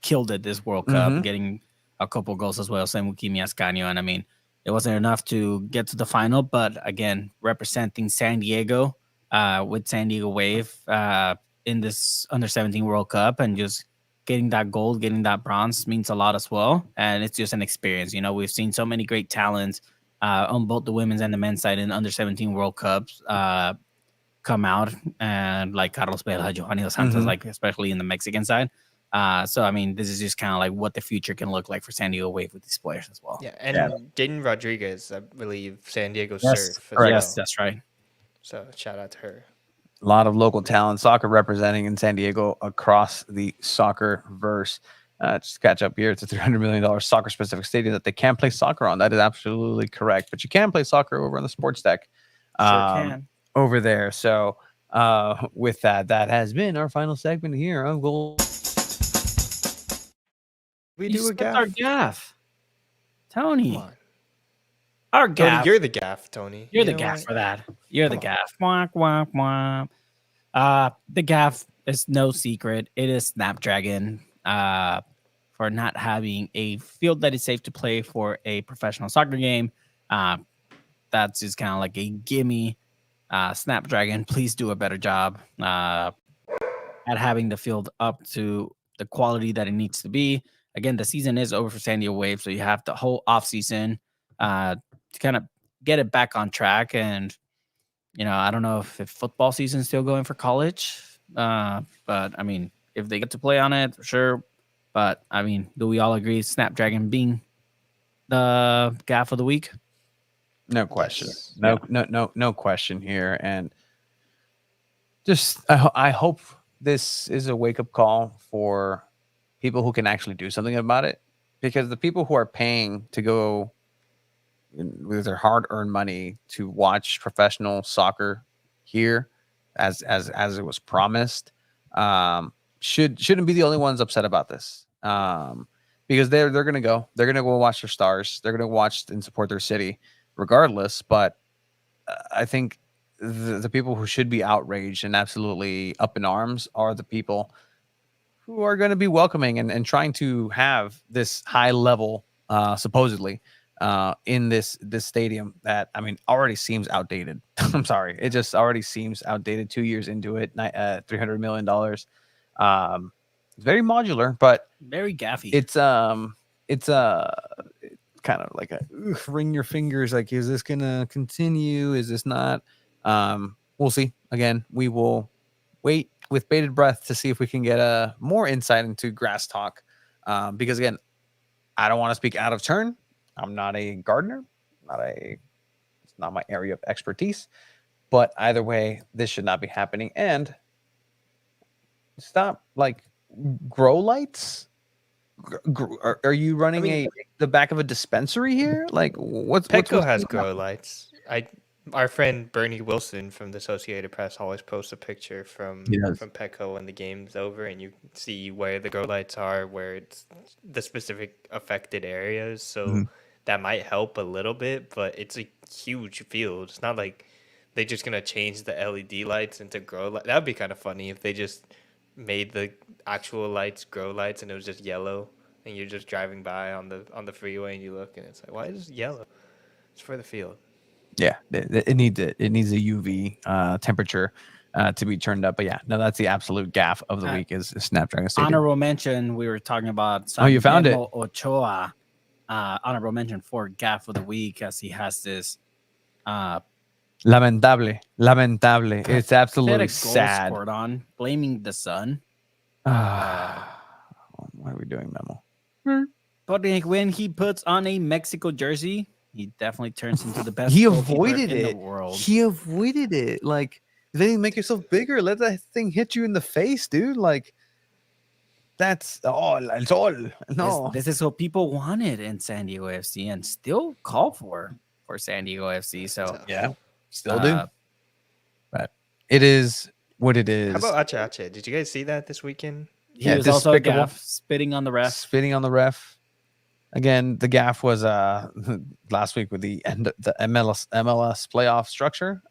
killed it this World Cup, getting a couple goals as well. Same with Kimi Ascanio. And I mean, it wasn't enough to get to the final, but again, representing San Diego with San Diego Wave in this under-17 World Cup, and just getting that gold, getting that bronze means a lot as well. And it's just an experience. We've seen so many great talents on both the women's and the men's side in under-17 World Cups come out, and like Carlos Vela, Giovanni Dos Santos, like especially in the Mexican side. So I mean, this is just kind of like what the future can look like for San Diego Wave with these players as well. Yeah, and Jaden Rodriguez, I believe, San Diego Surf. As well. Yes, that's right. So shout out to her. A lot of local talent, soccer representing in San Diego across the soccer verse. Just to catch up here, it's a $300 million soccer specific stadium that they can't play soccer on. That is absolutely correct, but you can play soccer over on the sports deck. Sure can. Over there. So with that has been our final segment here of Gold. We do a gaff. Our gaff. Tony. Come on. Our gaff. Tony, you're the gaff, Tony. You're the gaff for that. You're the gaff. Wah, wah, wah. The gaff is no secret. It is Snapdragon for not having a field that is safe to play for a professional soccer game. That's just kind of like a gimme. Snapdragon, please do a better job at having the field up to the quality that it needs to be. Again, the season is over for San Diego Wave, so you have the whole off season to kind of get it back on track. And I don't know if football season is still going for college, but I mean, if they get to play on it, for sure. But I mean, do we all agree Snapdragon being the gaff of the week? No question. No question here. And just I hope this is a wake-up call for people who can actually do something about it, because the people who are paying to go with their hard-earned money to watch professional soccer here as it was promised shouldn't be the only ones upset about this, because they're gonna go watch their stars, they're gonna watch and support their city regardless. But I think the people who should be outraged and absolutely up in arms are the people who are going to be welcoming and trying to have this high level supposedly in this stadium that, I mean, already seems outdated. I'm sorry, it just already seems outdated 2 years into it. $300 million. It's very modular, but very gaffy. It's kind of like a ring your fingers, like, is this gonna continue, is this not? We'll see. Again, we will wait with bated breath to see if we can get more insight into grass talk, because again, I don't want to speak out of turn. I'm not a gardener, it's not my area of expertise, but either way, this should not be happening. And stop, like, grow lights. Are you running the back of a dispensary here? Like, Petco has grow lights. Our friend Bernie Wilson from the Associated Press always posts a picture from Petco when the game's over, and you can see where the grow lights are, where it's the specific affected areas. So that might help a little bit, but it's a huge field. It's not like they're just gonna change the LED lights into grow lights. That would be kind of funny if they just made the actual lights grow lights and it was just yellow, and you're just driving by on the freeway and you look and it's like, why is it yellow? It's for the field. Yeah, it needs a UV temperature to be turned up. But yeah, no, that's the absolute gaff of the week is Snapdragon Stadium. Honorable mention, we were talking about you found it. Ochoa. Honorable mention for gaff of the week, as he has this lamentable. It's absolutely sad. Scored on, blaming the sun. What are we doing, Memo? But like, when he puts on a Mexico jersey, he definitely turns into the best. He goalkeeper avoided in it. the world. He avoided it. Like, if anything, make yourself bigger. Let that thing hit you in the face, dude. Like, that's all. It's all. No. This is what people wanted in San Diego FC and still call for San Diego FC. So Yeah, still do. uh, But it is what it is. How about Ache Ache? Did you guys see that this weekend? he Yeah, was also a despicable. gaff, spitting on the ref. Spitting on the ref. Again, the gaff was last week with the MLS playoff structure.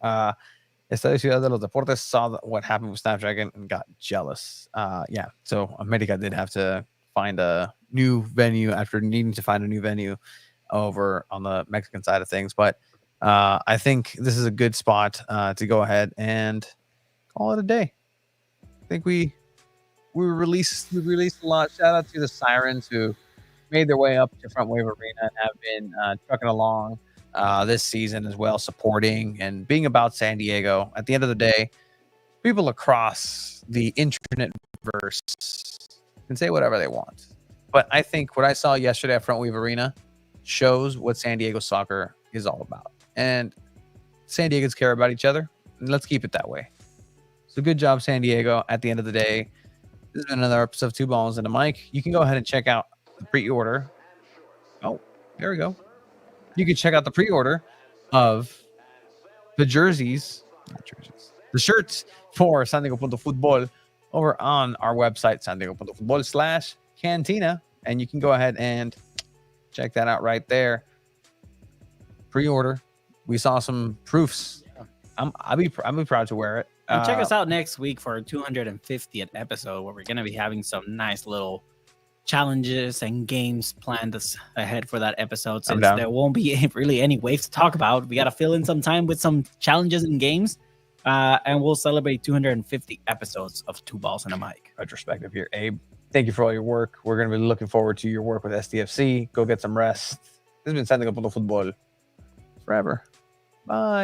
Estadio Ciudad de los Deportes saw what happened with Snapdragon and got jealous. Yeah, so America did have to find a new venue after needing to find a new venue over on the Mexican side of things. But I think this is a good spot to go ahead and call it a day. I think we released a lot. Shout out to the Sirens who made their way up to Front Wave Arena and have been trucking along this season as well, supporting and being about San Diego. At the end of the day, people across the internet verse can say whatever they want. But I think what I saw yesterday at Front Wave Arena shows what San Diego soccer is all about. And San Diegans care about each other. And let's keep it that way. So good job, San Diego. At the end of the day, this has been another episode of Two Balls and a Mic. You can go ahead and check out the pre-order. Oh, there we go. You can check out the pre-order of the jerseys, the shirts for San Diego Football over on our website, sandiego.football/cantina. And you can go ahead and check that out right there. Pre-order. We saw some proofs. I'll be proud to wear it. And check us out next week for our 250th episode, where we're going to be having some nice little challenges and games planned ahead for that episode. Since there won't be really any waves to talk about, we got to fill in some time with some challenges and games. And we'll celebrate 250 episodes of Two Balls and a Mic. Retrospective here, Abe. Thank you for all your work. We're going to be looking forward to your work with SDFC. Go get some rest. This has been San Diego Football forever. Bye.